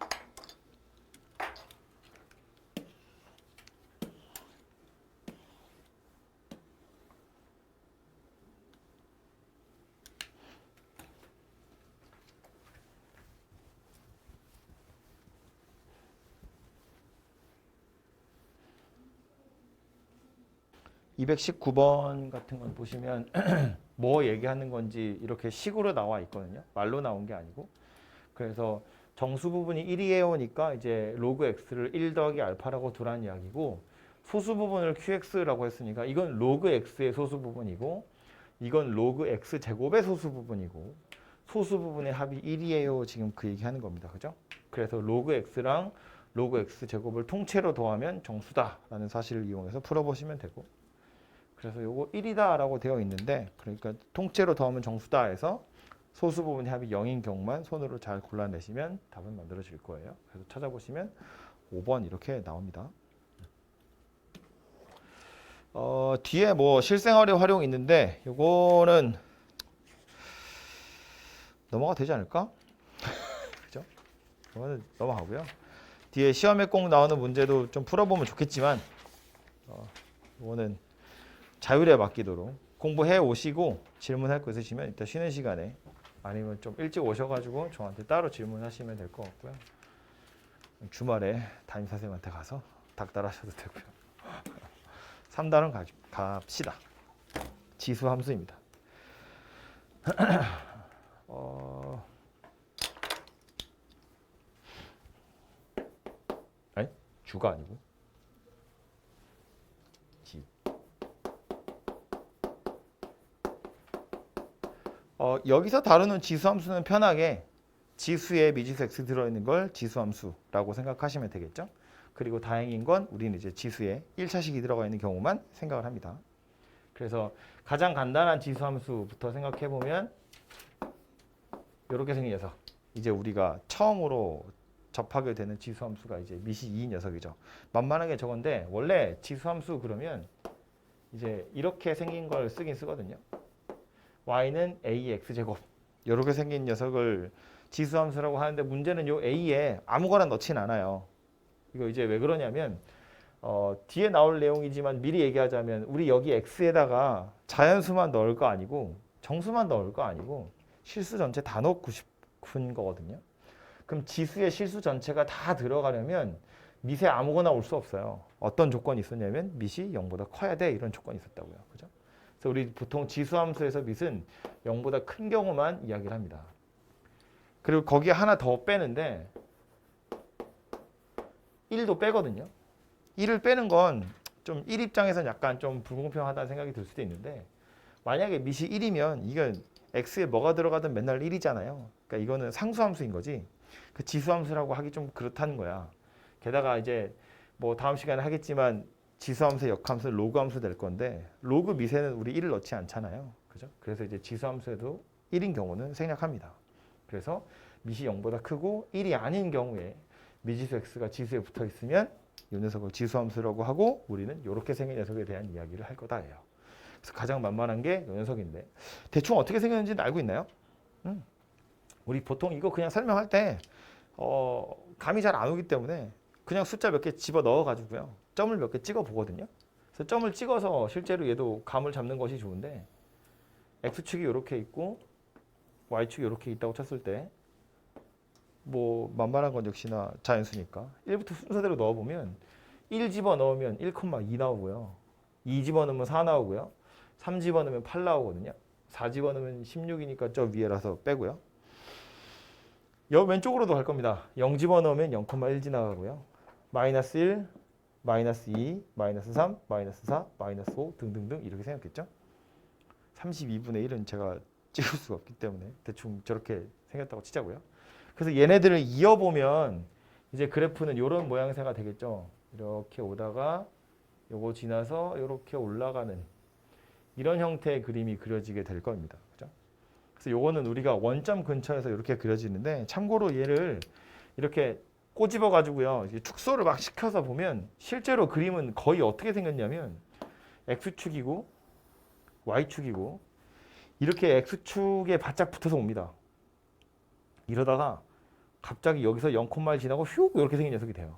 (219번) 같은 건 보시면 뭐 얘기하는 건지 이렇게 식으로 나와 있거든요. 말로 나온 게 아니고. 그래서 정수 부분이 1이에요니까 이제 로그 x를 1 더하기 알파라고 두라는 이야기고 소수 부분을 qx라고 했으니까 이건 로그 x의 소수 부분이고 이건 로그 x 제곱의 소수 부분이고 소수 부분의 합이 1이에요. 지금 그 얘기하는 겁니다. 그죠? 그래서 로그 x랑 로그 x 제곱을 통째로 더하면 정수다라는 사실을 이용해서 풀어보시면 되고 그래서 요거 1이다라고 되어 있는데 그러니까 통째로 더하면 정수다 해서 소수 부분의 합이 0인 경우만 손으로 잘 골라내시면 답은 만들어질 거예요. 그래서 찾아보시면 5번 이렇게 나옵니다. 뒤에 뭐 실생활의 활용이 있는데 요거는 넘어가 되지 않을까? 그죠? 이거는 넘어가고요. 뒤에 시험에 꼭 나오는 문제도 좀 풀어보면 좋겠지만 이거는 자율에 맡기도록 공부해 오시고 질문할 거 있으시면 이따 쉬는 시간에 아니면 좀 일찍 오셔가지고 저한테 따로 질문하시면 될 것 같고요. 주말에 담임선생님한테 가서 닥달하셔도 되고요. 3단원 갑시다. 지수 함수입니다. 아니 주가 아니고 여기서 다루는 지수함수는 편하게 지수에 미지수 x 들어있는 걸 지수함수라고 생각하시면 되겠죠. 그리고 다행인 건 우리는 이제 지수에 1차식이 들어가 있는 경우만 생각을 합니다. 그래서 가장 간단한 지수함수부터 생각해보면 이렇게 생긴 녀석. 이제 우리가 처음으로 접하게 되는 지수함수가 이제 미시 2인 녀석이죠. 만만하게 저건데 원래 지수함수 그러면 이제 이렇게 생긴 걸 쓰긴 쓰거든요. y는 ax제곱 이렇게 생긴 녀석을 지수함수라고 하는데 문제는 요 a에 아무거나 넣진 않아요. 이거 이제 왜 그러냐면 뒤에 나올 내용이지만 미리 얘기하자면 우리 여기 x에다가 자연수만 넣을 거 아니고 정수만 넣을 거 아니고 실수 전체 다 넣고 싶은 거거든요. 그럼 지수의 실수 전체가 다 들어가려면 밑에 아무거나 올 수 없어요. 어떤 조건이 있었냐면 밑이 0보다 커야 돼 이런 조건이 있었다고요. 그죠? 그래서 우리 보통 지수함수에서 밑은 0보다 큰 경우만 이야기를 합니다. 그리고 거기에 하나 더 빼는데 1도 빼거든요. 1을 빼는 건 좀 1 입장에서는 약간 좀 불공평하다는 생각이 들 수도 있는데 만약에 밑이 1이면 이건 x에 뭐가 들어가든 맨날 1이잖아요. 그러니까 이거는 상수함수인 거지. 그 지수함수라고 하기 좀 그렇다는 거야. 게다가 이제 뭐 다음 시간에 하겠지만 지수함수의 역함수는 로그함수 될 건데 로그 밑에는 우리 1을 넣지 않잖아요. 그죠? 그래서 이제 지수함수에도 1인 경우는 생략합니다. 그래서 밑이 0보다 크고 1이 아닌 경우에 미지수 x가 지수에 붙어 있으면 이 녀석을 지수함수라고 하고 우리는 이렇게 생긴 녀석에 대한 이야기를 할 거다예요. 그래서 가장 만만한 게 이 녀석인데 대충 어떻게 생겼는지는 알고 있나요? 우리 보통 이거 그냥 설명할 때 감이 잘 안 오기 때문에 그냥 숫자 몇 개 집어 넣어 가지고요. 점을 몇 개 찍어 보거든요. 그래서 점을 찍어서 실제로 얘도 감을 잡는 것이 좋은데 X축이 이렇게 있고 Y축이 이렇게 있다고 쳤을 때 뭐 만만한 건 역시나 자연수니까 1부터 순서대로 넣어보면 1 집어넣으면 1,2 나오고요. 2 집어넣으면 4 나오고요. 3 집어넣으면 8 나오거든요. 4 집어넣으면 16이니까 저 위에라서 빼고요. 왼쪽으로도 갈 겁니다. 0 집어넣으면 0,1 지나가고요. 마이너스 1, 마이너스 2, 마이너스 3, 마이너스 4, 마이너스 5 등등등 이렇게 생겼겠죠. 32분의 1은 제가 찍을 수가 없기 때문에 대충 저렇게 생겼다고 치자고요. 그래서 얘네들을 이어보면 이제 그래프는 이런 모양새가 되겠죠. 이렇게 오다가 요거 지나서 이렇게 올라가는 이런 형태의 그림이 그려지게 될 겁니다. 그죠? 그래서 요거는 우리가 원점 근처에서 이렇게 그려지는데 참고로 얘를 이렇게 꼬집어 가지고요. 축소를 막 시켜서 보면 실제로 그림은 거의 어떻게 생겼냐면 X축이고 Y축이고 이렇게 X축에 바짝 붙어서 옵니다. 이러다가 갑자기 여기서 0,1 지나고 휙 이렇게 생긴 녀석이 돼요.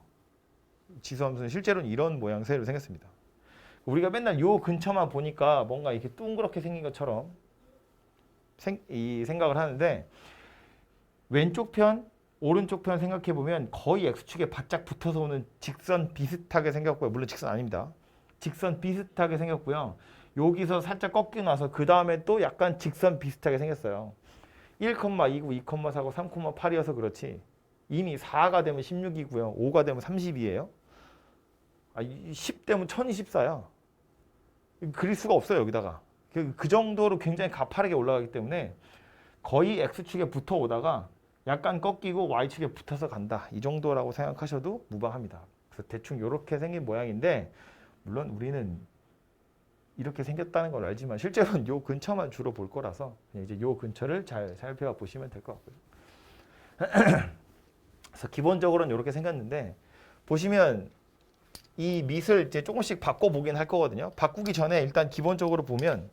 지수함수는 실제로는 이런 모양새로 생겼습니다. 우리가 맨날 요 근처만 보니까 뭔가 이렇게 둥그렇게 생긴 것처럼 이 생각을 하는데 왼쪽 편, 오른쪽 편 생각해 보면 거의 X축에 바짝 붙어서 오는 직선 비슷하게 생겼고요. 물론 직선 아닙니다. 직선 비슷하게 생겼고요. 여기서 살짝 꺾이고 나서 그 다음에 또 약간 직선 비슷하게 생겼어요. 1,29, 2,4고 3,8이어서 그렇지 이미 4가 되면 16이고요. 5가 되면 30이에요. 10 되면 1024야. 그릴 수가 없어요. 여기다가. 그 정도로 굉장히 가파르게 올라가기 때문에 거의 X축에 붙어 오다가 약간 꺾이고 Y축에 붙어서 간다. 이 정도라고 생각하셔도 무방합니다. 그래서 대충 이렇게 생긴 모양인데 물론 우리는 이렇게 생겼다는 걸 알지만 실제로는 요 근처만 주로 볼 거라서 그냥 이제 요 근처를 잘 살펴 보시면 될 것 같고요. 그래서 기본적으로는 이렇게 생겼는데 보시면 이 밑을 이제 조금씩 바꿔보긴 할 거거든요. 바꾸기 전에 일단 기본적으로 보면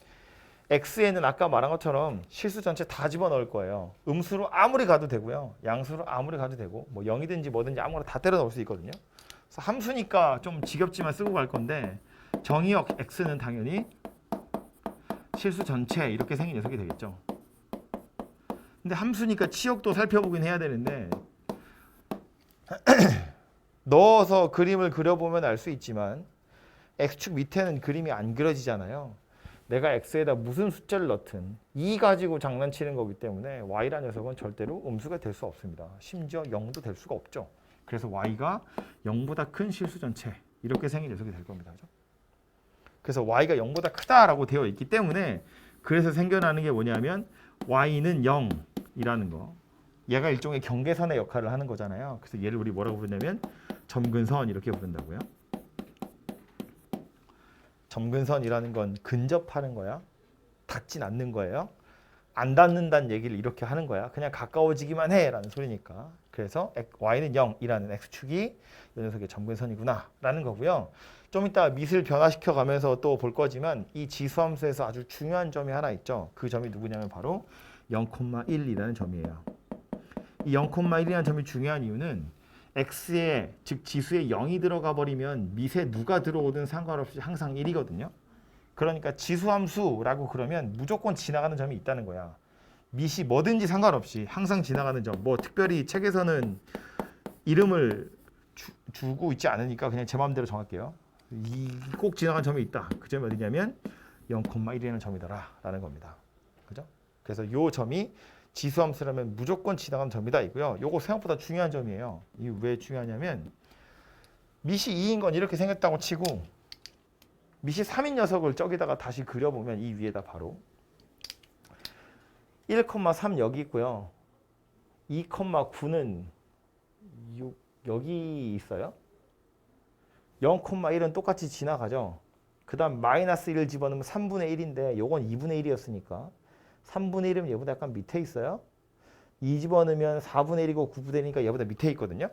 X에는 아까 말한 것처럼 실수 전체 다 집어넣을 거예요. 음수로 아무리 가도 되고요. 양수로 아무리 가도 되고 뭐 0이든지 뭐든지 아무거나 다 때려 넣을 수 있거든요. 그래서 함수니까 좀 지겹지만 쓰고 갈 건데 정의역 X는 당연히 실수 전체 이렇게 생긴 녀석이 되겠죠. 근데 함수니까 치역도 살펴보긴 해야 되는데 넣어서 그림을 그려보면 알 수 있지만 X축 밑에는 그림이 안 그려지잖아요. 내가 X에다 무슨 숫자를 넣든 2 가지고 장난치는 거기 때문에 Y라는 녀석은 절대로 음수가 될 수 없습니다. 심지어 0도 될 수가 없죠. 그래서 Y가 0보다 큰 실수 전체 이렇게 생긴 녀석이 될 겁니다. 그죠? 그래서 Y가 0보다 크다라고 되어 있기 때문에 그래서 생겨나는 게 뭐냐면 Y는 0이라는 거. 얘가 일종의 경계선의 역할을 하는 거잖아요. 그래서 얘를 우리 뭐라고 부르냐면 점근선 이렇게 부른다고요. 점근선이라는 건 근접하는 거야. 닿진 않는 거예요. 안 닿는다는 얘기를 이렇게 하는 거야. 그냥 가까워지기만 해라는 소리니까. 그래서 Y는 0이라는 X축이 이 녀석의 점근선이구나 라는 거고요. 좀 이따 밑을 변화시켜 가면서 또 볼 거지만 이 지수함수에서 아주 중요한 점이 하나 있죠. 그 점이 누구냐면 바로 0,1이라는 점이에요. 이 0,1이라는 점이 중요한 이유는 X에 즉 지수에 0이 들어가 버리면 밑에 누가 들어오든 상관없이 항상 1이거든요. 그러니까 지수함수라고 그러면 무조건 지나가는 점이 있다는 거야. 밑이 뭐든지 상관없이 항상 지나가는 점. 뭐 특별히 책에서는 이름을 주고 있지 않으니까 그냥 제 마음대로 정할게요. 꼭 지나간 점이 있다. 그 점이 어디냐면 0,1이라는 점이더라라는 겁니다. 그죠? 그래서 이 점이 지수함수라면 무조건 지나가는 점이다 이고요. 요거 생각보다 중요한 점이에요. 이게 왜 중요하냐면 밑이 2인 건 이렇게 생겼다고 치고 밑이 3인 녀석을 저기다가 다시 그려보면 이 위에다 바로 1,3 여기 있고요. 2,9는 여기 있어요. 0,1은 똑같이 지나가죠. 그 다음 마이너스 1을 집어넣으면 3분의 1인데 요건 2분의 1이었으니까 3분의 1이면 얘보다 약간 밑에 있어요. 2 집어넣으면 4분의 1이고 9분의 1이니까 얘보다 밑에 있거든요.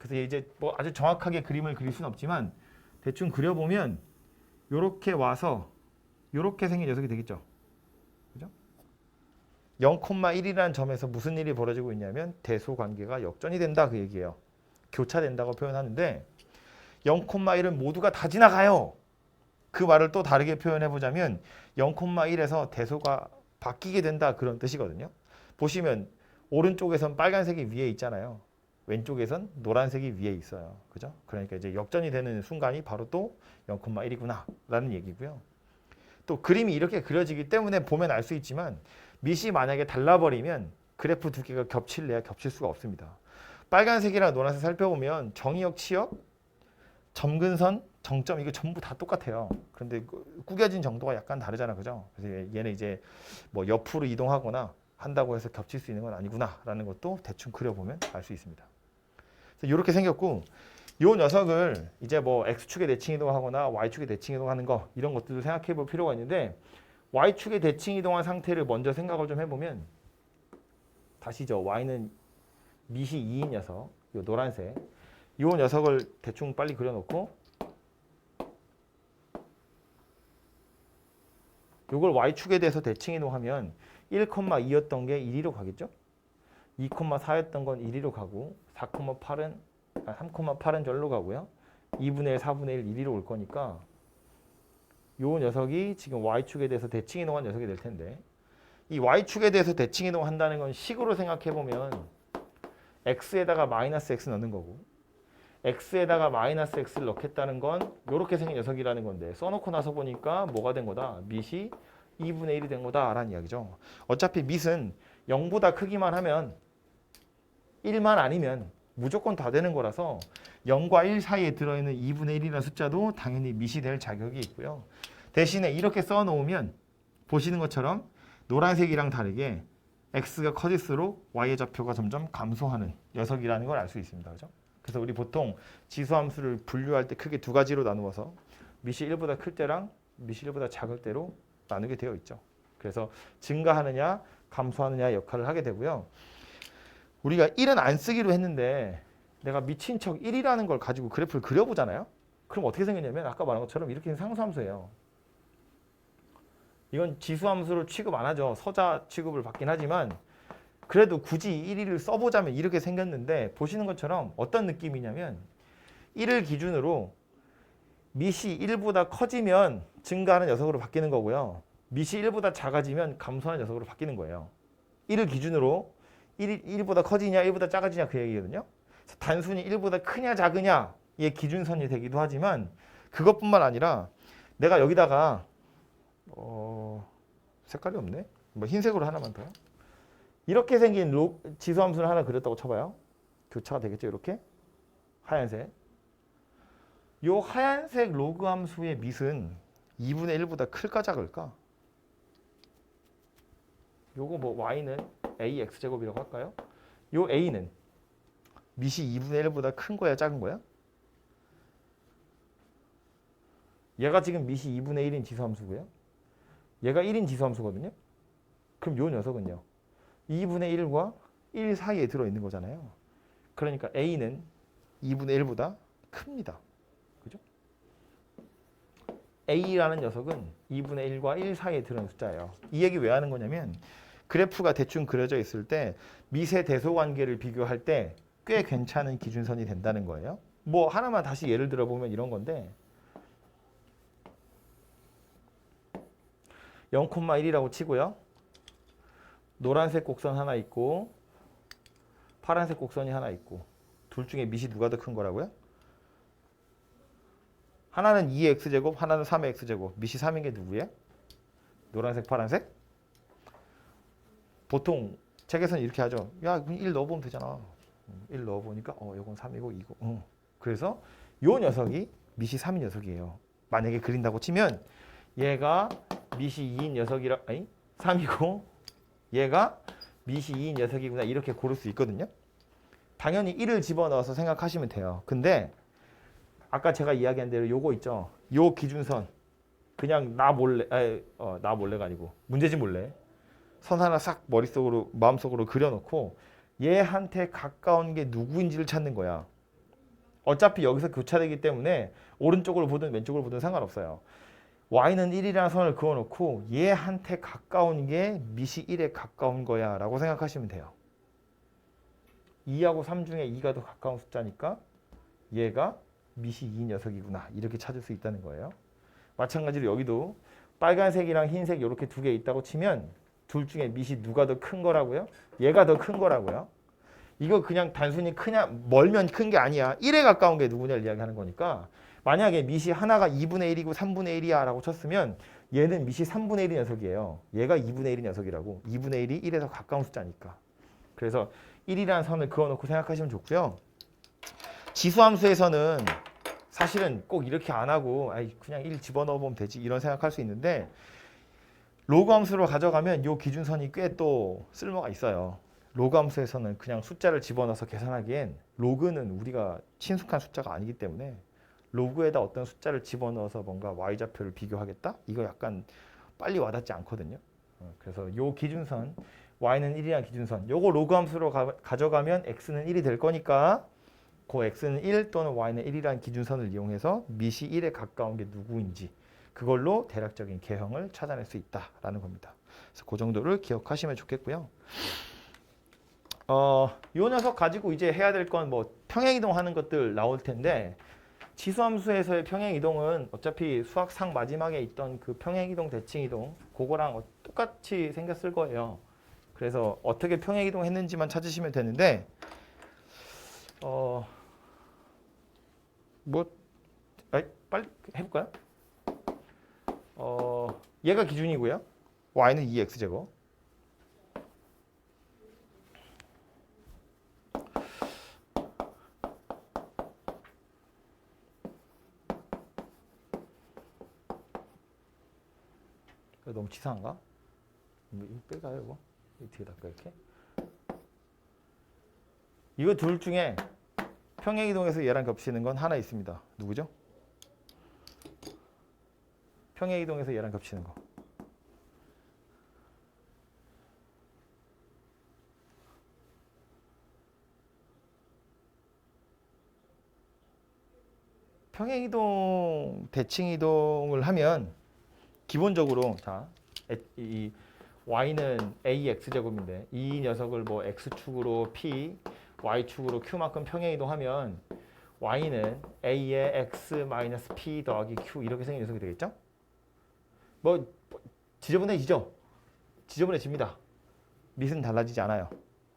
그래서 이제 뭐 아주 정확하게 그림을 그릴 수는 없지만 대충 그려보면 요렇게 와서 요렇게 생긴 녀석이 되겠죠. 그죠? 0,1이라는 점에서 무슨 일이 벌어지고 있냐면 대소 관계가 역전이 된다 그 얘기예요. 교차된다고 표현하는데 0,1은 모두가 다 지나가요. 그 말을 또 다르게 표현해 보자면 0,1에서 대소가 바뀌게 된다 그런 뜻이거든요. 보시면 오른쪽에선 빨간색이 위에 있잖아요. 왼쪽에선 노란색이 위에 있어요. 그죠? 그러니까 이제 역전이 되는 순간이 바로 또 0,1이구나 라는 얘기고요. 또 그림이 이렇게 그려지기 때문에 보면 알 수 있지만 밑이 만약에 달라버리면 그래프 두 개가 겹칠래야 겹칠 수가 없습니다. 빨간색이랑 노란색 살펴보면 정의역, 치역, 점근선, 정점 이거 전부 다 똑같아요. 그런데 구겨진 정도가 약간 다르잖아, 그죠? 그래서 얘는 이제 뭐 옆으로 이동하거나 한다고 해서 겹칠 수 있는 건 아니구나라는 것도 대충 그려보면 알 수 있습니다. 그래서 이렇게 생겼고, 이 녀석을 이제 뭐 x축에 대칭 이동하거나 y축에 대칭 이동하는 거 이런 것들도 생각해 볼 필요가 있는데 y축에 대칭 이동한 상태를 먼저 생각을 좀 해보면 다시죠. y는 밑이 2인 녀석, 이 노란색 이 녀석을 대충 빨리 그려놓고 이걸 y축에 대해서 대칭 이동하면 1,2였던 게 1, 2로 가겠죠? 2,4였던 건 1, 2로 가고 4,8은 3,8은 절로 가고요. 2분의 1, 4분의 1, 1, 2로 올 거니까 이 녀석이 지금 y축에 대해서 대칭 이동한 녀석이 될 텐데 이 y축에 대해서 대칭 이동한다는 건 식으로 생각해 보면 x에다가 마이너스 x 넣는 거고 x에다가 마이너스 x를 넣겠다는 건 이렇게 생긴 녀석이라는 건데 써놓고 나서 보니까 뭐가 된 거다? 밑이 2분의 1이 된 거다라는 이야기죠. 어차피 밑은 0보다 크기만 하면 1만 아니면 무조건 다 되는 거라서 0과 1 사이에 들어있는 2분의 1이라는 숫자도 당연히 밑이 될 자격이 있고요. 대신에 이렇게 써놓으면 보시는 것처럼 노란색이랑 다르게 x가 커질수록 y의 좌표가 점점 감소하는 녀석이라는 걸 알 수 있습니다. 그죠? 그래서 우리 보통 지수함수를 분류할 때 크게 두 가지로 나누어서 밑이 1보다 클 때랑 밑이 1보다 작을 때로 나누게 되어 있죠. 그래서 증가하느냐 감소하느냐 역할을 하게 되고요. 우리가 1은 안 쓰기로 했는데 내가 미친 척 1이라는 걸 가지고 그래프를 그려보잖아요. 그럼 어떻게 생겼냐면 아까 말한 것처럼 이렇게 상수함수예요. 이건 지수함수로 취급 안 하죠. 서자 취급을 받긴 하지만 그래도 굳이 1을 써보자면 이렇게 생겼는데 보시는 것처럼 어떤 느낌이냐면 1을 기준으로 밑이 1보다 커지면 증가하는 녀석으로 바뀌는 거고요. 밑이 1보다 작아지면 감소하는 녀석으로 바뀌는 거예요. 1을 기준으로 1보다 커지냐 1보다 작아지냐 그 얘기거든요. 그래서 단순히 1보다 크냐 작으냐의 기준선이 되기도 하지만 그것뿐만 아니라 내가 여기다가 색깔이 없네. 뭐 흰색으로 하나만 더요. 이렇게 생긴 지수함수를 하나 그렸다고 쳐봐요. 교차가 되겠죠. 이렇게 하얀색. 이 하얀색 로그 함수의 밑은 2분의 1보다 클까 작을까? 요거 뭐 y는 ax제곱이라고 할까요? 요 a는 밑이 2분의 1보다 큰 거야 작은 거야? 얘가 지금 밑이 2분의 1인 지수함수고요. 얘가 1인 지수함수거든요. 그럼 요 녀석은요. 2분의 1과 1 사이에 들어있는 거잖아요. 그러니까 a는 2분의 1보다 큽니다. 그죠? a라는 녀석은 2분의 1과 1 사이에 들어있는 숫자예요. 이 얘기 왜 하는 거냐면 그래프가 대충 그려져 있을 때 밑의 대소 관계를 비교할 때 꽤 괜찮은 기준선이 된다는 거예요. 뭐 하나만 다시 예를 들어보면 이런 건데 0,1이라고 치고요. 노란색 곡선 하나 있고 파란색 곡선이 하나 있고 둘 중에 밑이 누가 더 큰 거라고요? 하나는 2x제곱, 하나는 3x제곱. 밑이 3인 게 누구예요? 노란색, 파란색? 보통 책에서는 이렇게 하죠. 야, 1 넣어보면 되잖아. 1 넣어보니까 이건 3이고 이거. 그래서 요 녀석이 밑이 3인 녀석이에요. 만약에 그린다고 치면 얘가 밑이 2인 녀석이라, 아니 3이고 얘가 밑이 2인 녀석이구나 이렇게 고를 수 있거든요. 당연히 1을 집어넣어서 생각하시면 돼요. 근데 아까 제가 이야기한 대로 요거 있죠. 요 기준선 그냥 나 몰래, 나 몰래가 아니고 문제집 몰래 선 하나 싹 머릿속으로 마음속으로 그려놓고 얘한테 가까운 게 누구인지를 찾는 거야. 어차피 여기서 교차되기 때문에 오른쪽으로 보든 왼쪽으로 보든 상관없어요. y는 1이라는 선을 그어놓고 얘한테 가까운 게 밑이 1에 가까운 거야 라고 생각하시면 돼요. 2하고 3 중에 2가 더 가까운 숫자니까 얘가 밑이 2 녀석이구나 이렇게 찾을 수 있다는 거예요. 마찬가지로 여기도 빨간색이랑 흰색 이렇게 두 개 있다고 치면 둘 중에 밑이 누가 더 큰 거라고요? 얘가 더 큰 거라고요. 이거 그냥 단순히 크냐 멀면 큰 게 아니야. 1에 가까운 게 누구냐를 이야기하는 거니까 만약에 밑이 하나가 2분의 1이고 3분의 1이야 라고 쳤으면 얘는 밑이 3분의 1의 녀석이에요. 얘가 2분의 1의 녀석이라고. 2분의 1이 1에서 가까운 숫자니까. 그래서 1이라는 선을 그어놓고 생각하시면 좋고요. 지수함수에서는 사실은 꼭 이렇게 안 하고 아이 그냥 1 집어넣어 보면 되지 이런 생각할 수 있는데 로그 함수로 가져가면 이 기준선이 꽤 또 쓸모가 있어요. 로그 함수에서는 그냥 숫자를 집어넣어서 계산하기엔 로그는 우리가 친숙한 숫자가 아니기 때문에 로그에다 어떤 숫자를 집어넣어서 뭔가 y좌표를 비교하겠다? 이거 약간 빨리 와닿지 않거든요. 그래서 이 기준선 y는 1이라는 기준선 요거 로그 함수로 가져가면 x는 1이 될 거니까 그 x는 1 또는 y는 1이라는 기준선을 이용해서 밑이 1에 가까운 게 누구인지 그걸로 대략적인 개형을 찾아낼 수 있다라는 겁니다. 그래서 그 정도를 기억하시면 좋겠고요. 이 녀석 가지고 이제 해야 될 건 뭐 평행이동하는 것들 나올 텐데 지수함수에서의 평행이동은 어차피 수학상 마지막에 있던 그 평행이동, 대칭이동 그거랑 똑같이 생겼을 거예요. 그래서 어떻게 평행이동했는지만 찾으시면 되는데 빨리 해볼까요? 얘가 기준이고요. y는 2x제곱. 너무 치사한가? 이거 빼가요, 이거? 어떻게 닦아, 이렇게? 이거 둘 중에 평행이동에서 얘랑 겹치는 건 하나 있습니다. 누구죠? 평행이동에서 얘랑 겹치는 거. 평행이동, 대칭이동을 하면 기본적으로 자, 이 y는 ax제곱인데 이 녀석을 뭐 x축으로 p, y축으로 q만큼 평행이동하면 y는 a의 x-p 더하기 q 이렇게 생긴 녀석이 되겠죠? 뭐 지저분해지죠? 지저분해집니다. 밑은 달라지지 않아요.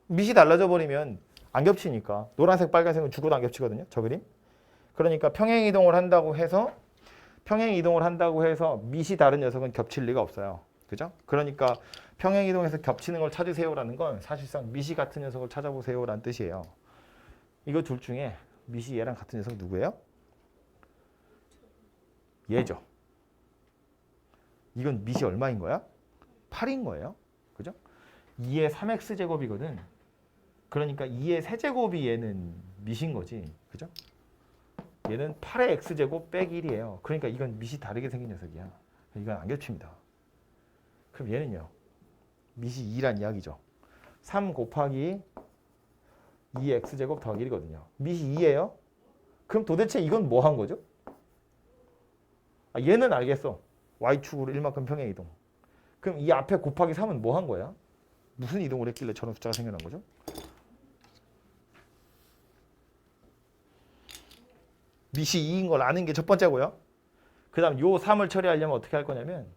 밑이 달라져 버리면 안 겹치니까 노란색, 빨간색은 죽어도 안 겹치거든요. 저 그림. 그러니까 평행이동을 한다고 해서 밑이 다른 녀석은 겹칠 리가 없어요. 그죠? 그러니까 평행이동에서 겹치는 걸 찾으세요라는 건 사실상 밑이 같은 녀석을 찾아보세요라는 뜻이에요. 이거 둘 중에 밑이 얘랑 같은 녀석 누구예요? 얘죠. 이건 밑이 얼마인 거야? 8인 거예요. 그죠? 2의 3x제곱이거든. 그러니까 2의 세제곱이 얘는 밑인 거지. 그죠? 얘는 8의 x제곱 빼기 1이에요. 그러니까 이건 밑이 다르게 생긴 녀석이야. 이건 안 겹칩니다. 그럼 얘는요. 밑이 2란 이야기죠. 3 곱하기 2x제곱 더하기 1이거든요. 밑이 2예요. 그럼 도대체 이건 뭐 한 거죠? 얘는 알겠어. y축으로 1만큼 평행이동. 그럼 이 앞에 곱하기 3은 뭐 한 거야? 무슨 이동을 했길래 저런 숫자가 생겨난 거죠? 밑이 2인 걸 아는 게 첫 번째고요. 그 다음 요 3을 처리하려면 어떻게 할 거냐면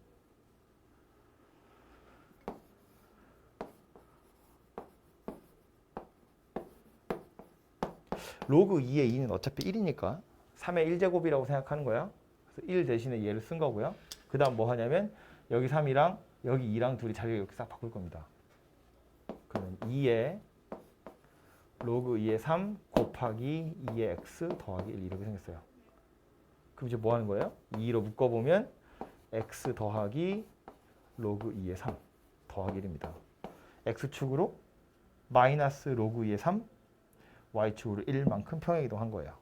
로그 2의 2는 어차피 1이니까 3의 1제곱이라고 생각하는 거야. 그래서 1 대신에 얘를 쓴 거고요. 그 다음 뭐 하냐면 여기 3이랑 여기 2랑 둘이 자리를 이렇게 싹 바꿀 겁니다. 그러면 2의 로그 2의 3 곱하기 2의 x 더하기 1 이렇게 생겼어요. 그럼 이제 뭐 하는 거예요? 2로 묶어보면 x 더하기 로그 2의 3 더하기 1입니다. x축으로 마이너스 로그 2의 3 y축으로 1만큼 평행이동한 거예요.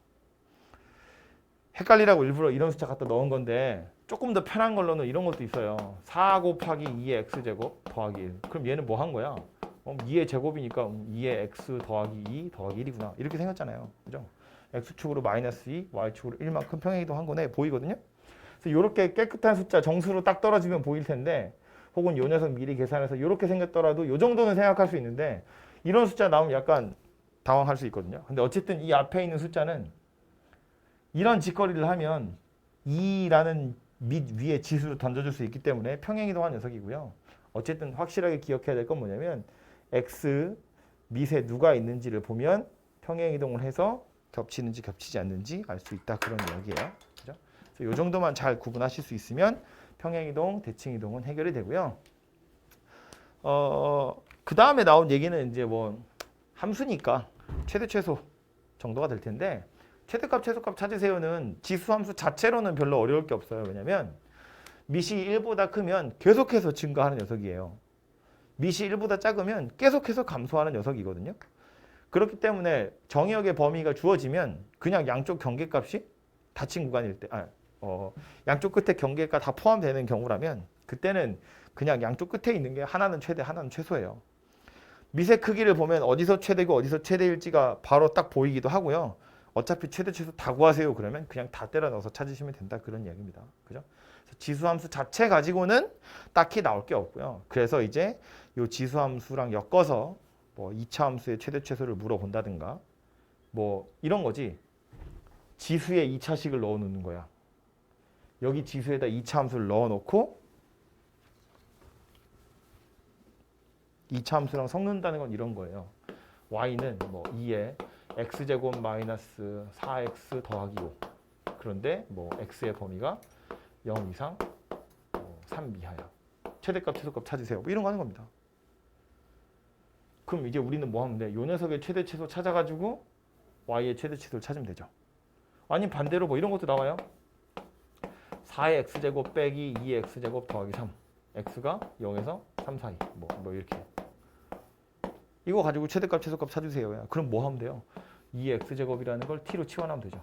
헷갈리라고 일부러 이런 숫자 갖다 넣은 건데 조금 더 편한 걸로는 이런 것도 있어요. 4 곱하기 2의 x제곱 더하기 1. 그럼 얘는 뭐 한 거야? 2의 제곱이니까 2의 x 더하기 2 더하기 1이구나. 이렇게 생겼잖아요. 그죠? x축으로 마이너스 2, y축으로 1만큼 평행이동한 거네 보이거든요. 그래서 이렇게 깨끗한 숫자 정수로 딱 떨어지면 보일 텐데 혹은 요 녀석 미리 계산해서 이렇게 생겼더라도 요 정도는 생각할 수 있는데 이런 숫자 나오면 약간 당황할 수 있거든요. 근데 어쨌든 이 앞에 있는 숫자는 이런 짓거리를 하면 2라는 밑 위에 지수를 던져줄 수 있기 때문에 평행이동한 녀석이고요. 어쨌든 확실하게 기억해야 될 건 뭐냐면 x 밑에 누가 있는지를 보면 평행이동을 해서 겹치는지 겹치지 않는지 알 수 있다 그런 이야기예요. 그죠? 그래서 이 정도만 잘 구분하실 수 있으면 평행이동, 대칭이동은 해결이 되고요. 그 다음에 나온 얘기는 이제 뭐 함수니까 최대 최소 정도가 될 텐데 최대값 최소값 찾으세요는 지수함수 자체로는 별로 어려울 게 없어요. 왜냐면 밑이 1보다 크면 계속해서 증가하는 녀석이에요. 밑이 1보다 작으면 계속해서 감소하는 녀석이거든요. 그렇기 때문에 정의역의 범위가 주어지면 그냥 양쪽 경계값이 닫힌 구간일 때, 양쪽 끝에 경계가 다 포함되는 경우라면 그때는 그냥 양쪽 끝에 있는 게 하나는 최대, 하나는 최소예요. 밑의 크기를 보면 어디서 최대고 어디서 최대일지가 바로 딱 보이기도 하고요. 어차피 최대 최소 다 구하세요. 그러면 그냥 다 때려 넣어서 찾으시면 된다 그런 이야기입니다. 그죠? 지수함수 자체 가지고는 딱히 나올 게 없고요. 그래서 이제 이 지수함수랑 엮어서 뭐 2차 함수의 최대 최소를 물어본다든가 뭐 이런 거지. 지수에 2차식을 넣어 놓는 거야. 여기 지수에다 2차 함수를 넣어 놓고 2차 함수랑 섞는다는 건 이런 거예요. y는 뭐 2에 x제곱 마이너스 4x 더하기 5. 그런데 뭐 x의 범위가 0 이상 3 이하야. 최대값 최소값 찾으세요. 뭐 이런 거 하는 겁니다. 그럼 이제 우리는 뭐 하면 돼? 요 녀석의 최대 최소 찾아가지고 y의 최대 최소를 찾으면 되죠. 아니면 반대로 뭐 이런 것도 나와요. 4의 x제곱 빼기 2의 x제곱 더하기 3. x가 0에서 3 사이. 뭐 이렇게. 이거 가지고 최대값 최소값 찾으세요. 그럼 뭐 하면 돼요? 2의 x제곱이라는 걸 t로 치환하면 되죠.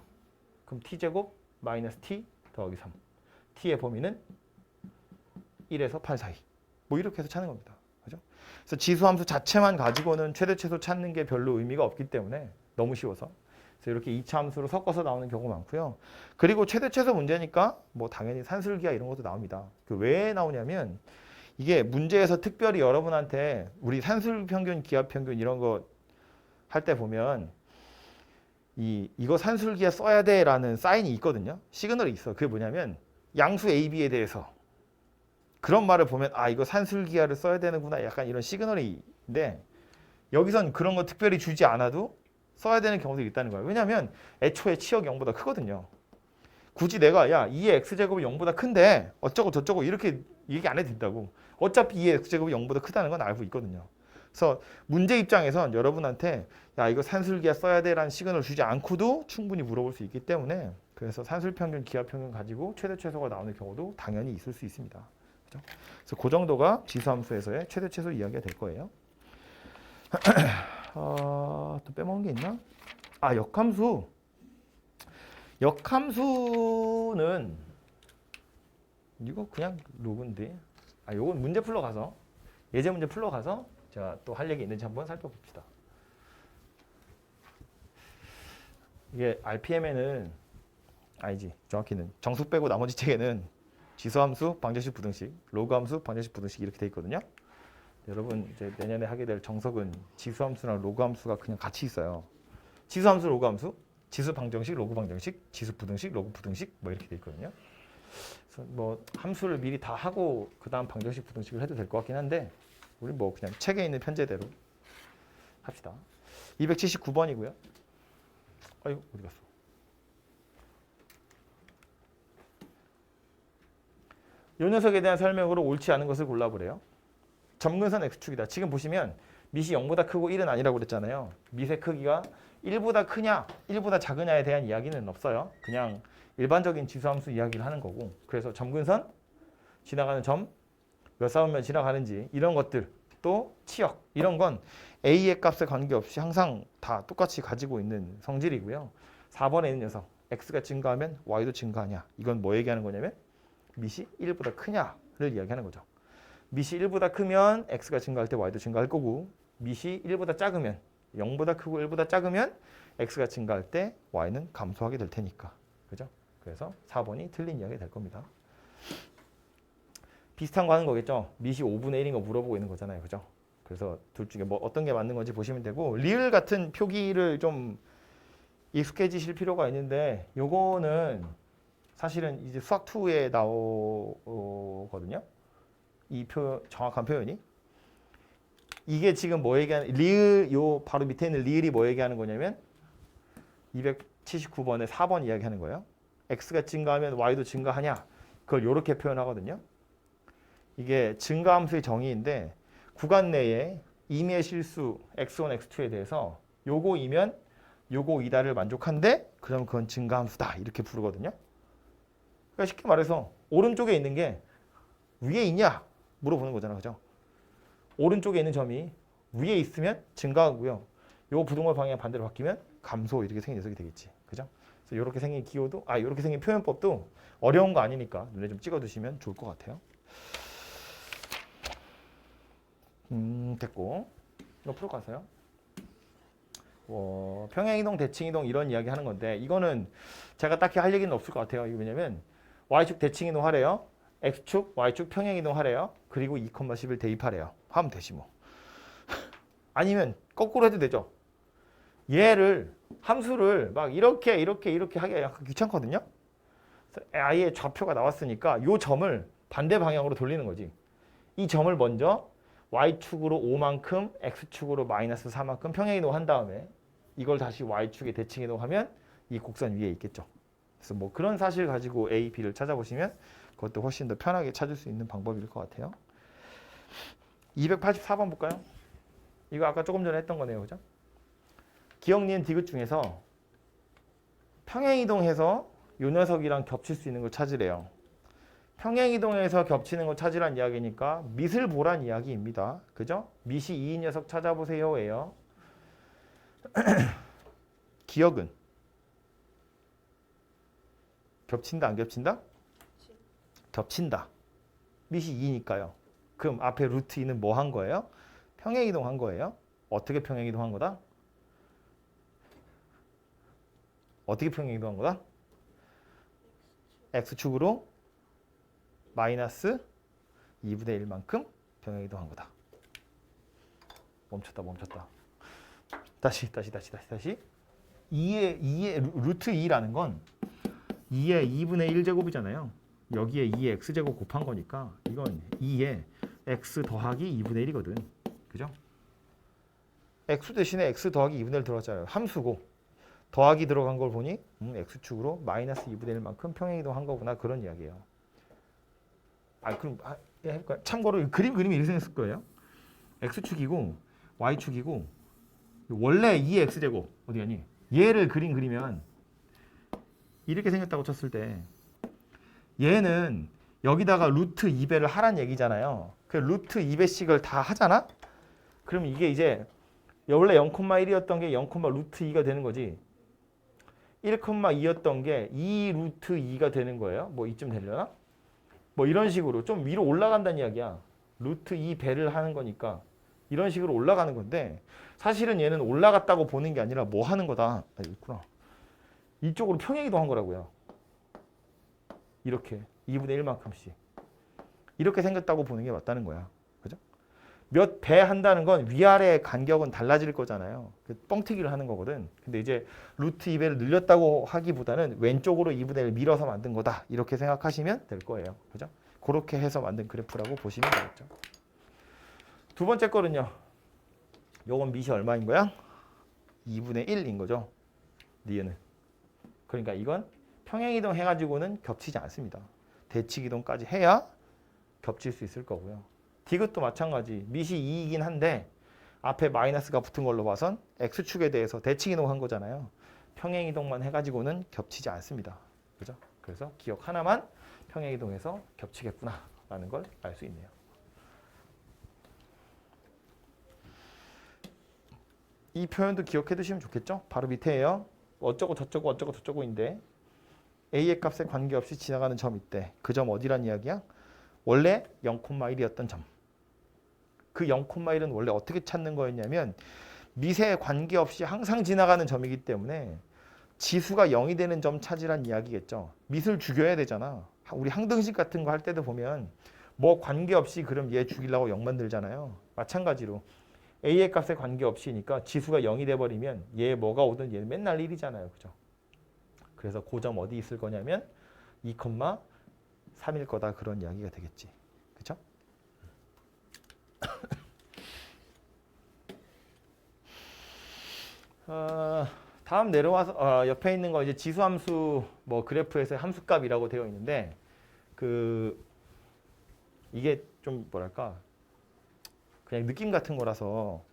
그럼 t제곱 마이너스 t 더하기 3. t의 범위는 1에서 8 사이. 뭐 이렇게 해서 찾는 겁니다. 그죠? 그래서 지수함수 자체만 가지고는 최대 최소 찾는 게 별로 의미가 없기 때문에 너무 쉬워서. 그래서 이렇게 2차 함수로 섞어서 나오는 경우가 많고요. 그리고 최대 최소 문제니까 뭐 당연히 산술기하 이런 것도 나옵니다. 그 왜 나오냐면 이게 문제에서 특별히 여러분한테 우리 산술평균, 기하평균 이런 거 할 때 보면 이거 산술기하 써야 돼라는 사인이 있거든요. 시그널이 있어. 그게 뭐냐면 양수 A, B에 대해서 그런 말을 보면 아 이거 산술기하를 써야 되는구나 약간 이런 시그널이 있는데 여기선 그런 거 특별히 주지 않아도 써야 되는 경우도 있다는 거예요. 왜냐하면 애초에 치역이 0보다 크거든요. 굳이 내가 야 2의 x제곱이 0보다 큰데 어쩌고 저쩌고 이렇게 얘기 안 해도 된다고. 어차피 2의 x제곱이 0보다 크다는 건 알고 있거든요. 그래서 문제 입장에선 여러분한테 야 이거 산술기하 써야 돼라는 시그널을 주지 않고도 충분히 물어볼 수 있기 때문에 그래서 산술평균, 기하평균 가지고 최대 최소가 나오는 경우도 당연히 있을 수 있습니다. 그렇죠? 그래서 그 정도가 지수함수에서의 최대 최소 이야기가 될 거예요. 또 빼먹은 게 있나? 역함수. 역함수는 이거 그냥 로그인데 요건 문제 풀러 가서 예제 문제 풀러 가서 제가 또 할 얘기 있는지 한번 살펴봅시다. 이게 RPM에는 아니지 정확히는 정수 빼고 나머지 책에는 지수함수, 방정식, 부등식, 로그함수, 방정식, 부등식 이렇게 돼 있거든요. 여러분 이제 내년에 하게 될 정석은 지수함수랑 로그함수가 그냥 같이 있어요. 지수함수, 로그함수, 지수 방정식, 로그 방정식, 지수 부등식, 로그 부등식 뭐 이렇게 돼 있거든요. 그래서 뭐 함수를 미리 다 하고 그 다음 방정식, 부등식을 해도 될 것 같긴 한데 우리 뭐 그냥 책에 있는 편제대로 합시다. 279번이고요. 아이고 어디 갔어? 이 녀석에 대한 설명으로 옳지 않은 것을 골라보래요. 점근선 x축이다. 지금 보시면 밑이 0보다 크고 1은 아니라고 그랬잖아요. 밑의 크기가 1보다 크냐, 1보다 작으냐에 대한 이야기는 없어요. 그냥 일반적인 지수함수 이야기를 하는 거고. 그래서 점근선, 지나가는 점, 몇 사분면 지나가는지 이런 것들, 또 치역 이런 건 A의 값에 관계없이 항상 다 똑같이 가지고 있는 성질이고요. 4번에 있는 녀석, X가 증가하면 Y도 증가하냐. 이건 뭐 얘기하는 거냐면 밑이 1보다 크냐를 이야기하는 거죠. 밑이 1보다 크면 X가 증가할 때 Y도 증가할 거고 밑이 1보다 작으면 0보다 크고 1보다 작으면 x가 증가할 때 y는 감소하게 될 테니까. 그죠? 그래서 4번이 틀린 이야기가 될 겁니다. 비슷한 거 하는 거겠죠? 밑이 5분의 1인 거 물어보고 있는 거잖아요. 그죠? 그래서 둘 중에 뭐 어떤 게 맞는 건지 보시면 되고, 리을 같은 표기를 좀 익숙해지실 필요가 있는데, 요거는 사실은 이제 수학 2에 나오거든요. 이 정확한 표현이. 이게 지금 뭐 얘기하는, 리을, 요 바로 밑에 있는 리을이 뭐 얘기하는 거냐면 279번에 4번 이야기하는 거예요. x가 증가하면 y도 증가하냐? 그걸 요렇게 표현하거든요. 이게 증가함수의 정의인데, 구간 내에 임의의 실수 x1, x2에 대해서 요거이면 요거이다를 만족한데, 그럼 그건 증가함수다 이렇게 부르거든요. 그러니까 쉽게 말해서 오른쪽에 있는 게 위에 있냐 물어보는 거잖아. 그죠? 오른쪽에 있는 점이 위에 있으면 증가하고요. 요 부동의 방향이 반대로 바뀌면 감소 이렇게 생긴 녀석이 되겠지. 그죠? 그래서 이렇게 생긴 기호도, 이렇게 생긴 표현법도 어려운 거 아니니까 눈에 좀 찍어두시면 좋을 것 같아요. 됐고. 이거 풀어 가세요. 평행이동, 대칭이동 이런 이야기 하는 건데, 이거는 제가 딱히 할 얘기는 없을 것 같아요. 이거 왜냐면 y축 대칭이동 하래요. x축, y축 평행이동 하래요. 그리고 2,10을 대입하래요. 하면 되지 뭐. 아니면 거꾸로 해도 되죠. 얘를 함수를 막 이렇게 하기가 약간 귀찮거든요. 그래서 아예 좌표가 나왔으니까 요 점을 반대 방향으로 돌리는 거지. 이 점을 먼저 y축으로 5만큼, x축으로 마이너스 4만큼 평행이동 한 다음에 이걸 다시 y축에 대칭이동하면 이 곡선 위에 있겠죠. 그래서 뭐 그런 사실 가지고 A, B를 찾아보시면 그것도 훨씬 더 편하게 찾을 수 있는 방법일 것 같아요. 284번 볼까요? 이거 아까 조금 전에 했던 거네요. 그죠? 기억, 니은, 디귿 중에서 평행이동해서 요 녀석이랑 겹칠 수 있는 걸 찾으래요. 평행이동해서 겹치는 거 찾으란 이야기니까 밑을 보란 이야기입니다. 그죠? 밑이 2인 녀석 찾아보세요예요. 기억은? 겹친다 안 겹친다? 겹친다. 밑이 2니까요. 그럼 앞에 루트 2는 뭐 한 거예요? 평행이동 한 거예요. 어떻게 평행이동 한 거다? 어떻게 평행이동 한 거다? x축으로 마이너스 2분의 1만큼 평행이동 한 거다. 멈췄다. 다시. 2의 루트 2라는 건 2의 2분의 1제곱이잖아요. 여기에 2의 x제곱 곱한 거니까 이건 2의 x 더하기 2분의 1이거든. 그죠? x 대신에 x 더하기 2분의 1 들어갔잖아요. 함수고 더하기 들어간 걸 보니 x축으로 마이너스 2분의 1만큼 평행이동 한 거구나. 그런 이야기예요. 그럼 참고로 그림이 이렇게 생겼을 거예요. x축이고 y축이고 원래 2의 x제곱 어디 가니? 얘를 그리면 이렇게 생겼다고 쳤을 때 얘는 여기다가 루트 2배를 하란 얘기잖아요. 그 루트 2배씩을 다 하잖아? 그럼 이게 이제 원래 0,1이었던 게 0, 루트 2가 되는 거지. 1,2였던 게 2 루트 2가 되는 거예요. 뭐 이쯤 되려나? 뭐 이런 식으로 좀 위로 올라간다는 이야기야. 루트 2배를 하는 거니까 이런 식으로 올라가는 건데 사실은 얘는 올라갔다고 보는 게 아니라 뭐 하는 거다. 있구나. 이쪽으로 평행이동한 거라고요. 이렇게 2분의 1만큼씩. 이렇게 생겼다고 보는 게 맞다는 거야. 그죠? 몇 배 한다는 건 위아래 간격은 달라질 거잖아요. 뻥튀기를 하는 거거든. 근데 이제 루트 2배를 늘렸다고 하기보다는 왼쪽으로 2분의 1 밀어서 만든 거다. 이렇게 생각하시면 될 거예요. 그죠? 그렇게 해서 만든 그래프라고 보시면 되겠죠. 두 번째 거는요. 요건 밑이 얼마인 거야? 2분의 1인 거죠. 니은은. 그러니까 이건 평행이동 해가지고는 겹치지 않습니다. 대칭이동까지 해야 겹칠 수 있을 거고요. 디귿도 마찬가지. 밑이 2이긴 한데 앞에 마이너스가 붙은 걸로 봐선 x축에 대해서 대칭이동한 거잖아요. 평행이동만 해가지고는 겹치지 않습니다. 그죠? 그래서 기억 하나만 평행이동해서 겹치겠구나라는 걸 알 수 있네요. 이 표현도 기억해 두시면 좋겠죠? 바로 밑에예요. 어쩌고 저쩌고인데 a의 값에 관계없이 지나가는 점 있대. 그 점 어디란 이야기야? 원래 0,1이었던 점. 그 0,1은 원래 어떻게 찾는 거였냐면 미세에 관계없이 항상 지나가는 점이기 때문에 지수가 0이 되는 점 찾으란 이야기겠죠. 미술 죽여야 되잖아. 우리 항등식 같은 거 할 때도 보면 뭐 관계없이 그럼 얘 죽이려고 0 만들잖아요. 마찬가지로 A의 값에 관계없이니까 지수가 0이 돼버리면 얘 뭐가 오든 얘는 맨날 1이잖아요. 그죠? 그래서 그 점 어디 있을 거냐면 2,3일 거다 그런 이야기가 되겠지. 그죠? 다음 내려와서 옆에 있는 거 이제 지수함수 뭐 그래프에서 함수값이라고 되어 있는데 이게 좀 뭐랄까 그냥 느낌 같은 거라서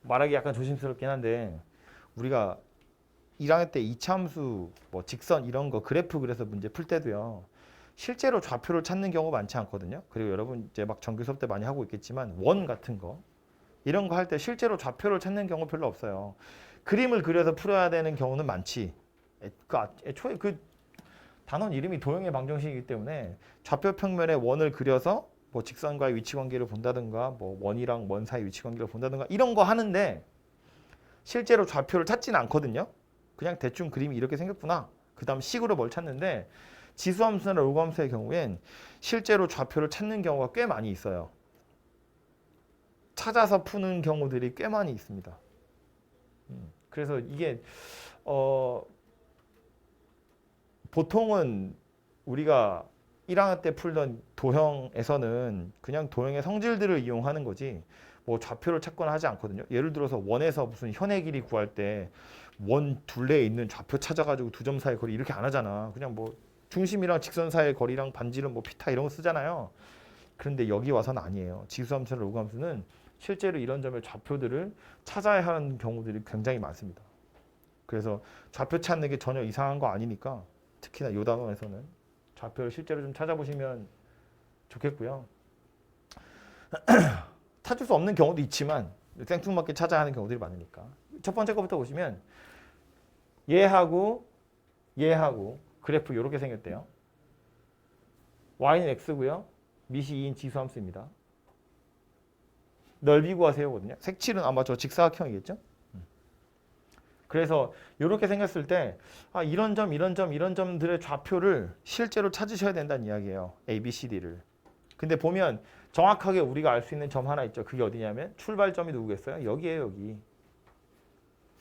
말하기 약간 조심스럽긴 한데 우리가 1학년 때 이차함수 뭐 직선 이런 거 그래프 그래서 문제 풀 때도요. 실제로 좌표를 찾는 경우가 많지 않거든요. 그리고 여러분 이제 막 정규 수업 때 많이 하고 있겠지만 원 같은 거 이런 거 할 때 실제로 좌표를 찾는 경우 별로 없어요. 그림을 그려서 풀어야 되는 경우는 많지. 애초에 그 단원 이름이 도형의 방정식이기 때문에 좌표 평면에 원을 그려서 뭐 직선과의 위치 관계를 본다든가 뭐 원이랑 원 사이 위치 관계를 본다든가 이런 거 하는데 실제로 좌표를 찾지는 않거든요. 그냥 대충 그림이 이렇게 생겼구나. 그 다음 식으로 뭘 찾는데 지수함수나 로그함수의 경우엔 실제로 좌표를 찾는 경우가 꽤 많이 있어요. 찾아서 푸는 경우들이 꽤 많이 있습니다. 그래서 이게 보통은 우리가 1학년 때 풀던 도형에서는 그냥 도형의 성질들을 이용하는 거지 뭐 좌표를 찾거나 하지 않거든요. 예를 들어서 원에서 무슨 현의 길이 구할 때 원 둘레에 있는 좌표 찾아가지고 두 점 사이의 거리 이렇게 안 하잖아. 그냥 뭐 중심이랑 직선 사이의 거리랑 반지름 뭐 피타 이런 거 쓰잖아요. 그런데 여기 와서는 아니에요. 지수함수나 로그함수는 실제로 이런 점의 좌표들을 찾아야 하는 경우들이 굉장히 많습니다. 그래서 좌표 찾는 게 전혀 이상한 거 아니니까 특히나 이 단원에서는 좌표를 실제로 좀 찾아보시면 좋겠고요. 찾을 수 없는 경우도 있지만 생뚱맞게 찾아야 하는 경우들이 많으니까 첫 번째 거부터 보시면 얘하고 그래프 이렇게 생겼대요. y는 x고요. 밑이 2인 지수함수입니다. 넓이 구하세요거든요. 색칠은 아마 저 직사각형이겠죠? 그래서 이렇게 생겼을 때 이런 점들의 좌표를 실제로 찾으셔야 된다는 이야기예요. A, B, C, D를. 근데 보면 정확하게 우리가 알 수 있는 점 하나 있죠. 그게 어디냐면 출발점이 누구겠어요? 여기예요. 여기.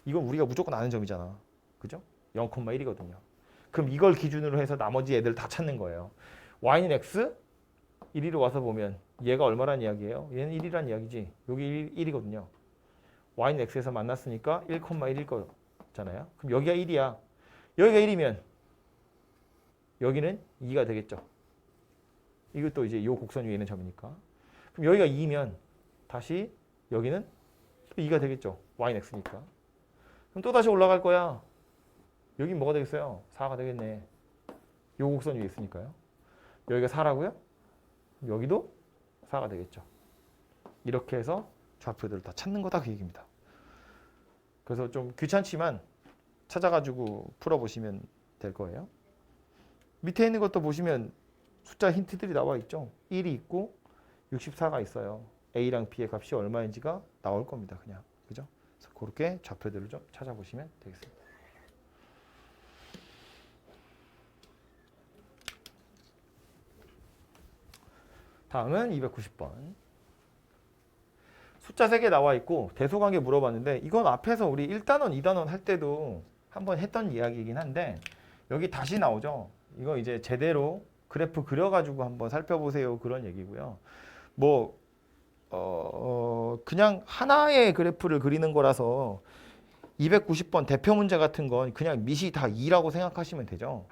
이건 우리가 무조건 아는 점이잖아. 그죠? 0,1이거든요. 그럼 이걸 기준으로 해서 나머지 애들 다 찾는 거예요. y는 x, 1위로 와서 보면 얘가 얼마란 이야기예요? 얘는 1이란 이야기지. 여기 1이거든요. y는 x에서 만났으니까 1,1일 거잖아요. 그럼 여기가 1이야. 여기가 1이면 여기는 2가 되겠죠. 이것도 이제 요 곡선 위에 있는 점이니까. 그럼 여기가 2면 다시 여기는 2가 되겠죠. y는 x니까. 그럼 또 다시 올라갈 거야. 여긴 뭐가 되겠어요? 4가 되겠네. 요 곡선 위에 있으니까요. 여기가 4라고요? 여기도 4가 되겠죠. 이렇게 해서 좌표들을 다 찾는 거다 그 얘기입니다. 그래서 좀 귀찮지만 찾아가지고 풀어보시면 될 거예요. 밑에 있는 것도 보시면 숫자 힌트들이 나와 있죠. 1이 있고 64가 있어요. A랑 B의 값이 얼마인지가 나올 겁니다. 그냥. 그죠? 그래서 그렇게 좌표들을 좀 찾아보시면 되겠습니다. 다음은 290번. 숫자 3개 나와 있고 대소관계 물어봤는데 이건 앞에서 우리 1단원, 2단원 할 때도 한번 했던 이야기이긴 한데 여기 다시 나오죠. 이거 이제 제대로 그래프 그려가지고 한번 살펴보세요. 그런 얘기고요. 뭐 그냥 하나의 그래프를 그리는 거라서 290번 대표 문제 같은 건 그냥 밑이 다 2라고 생각하시면 되죠.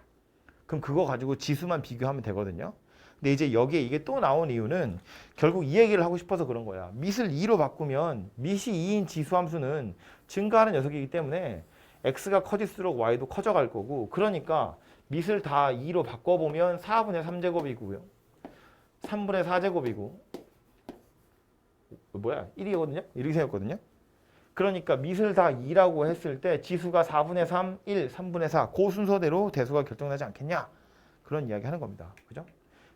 그럼 그거 가지고 지수만 비교하면 되거든요. 근데 이제 여기에 이게 또 나온 이유는 결국 이 얘기를 하고 싶어서 그런 거야. 밑을 2로 바꾸면 밑이 2인 지수함수는 증가하는 녀석이기 때문에 x가 커질수록 y도 커져갈 거고 그러니까 밑을 다 2로 바꿔보면 4분의 3제곱이고요. 3분의 4제곱이고 뭐야? 1이거든요? 이렇게 생겼거든요. 그러니까 밑을 다 2라고 했을 때 지수가 4분의 3, 1, 3분의 4 그 순서대로 대수가 결정나지 않겠냐? 그런 이야기 하는 겁니다. 그죠?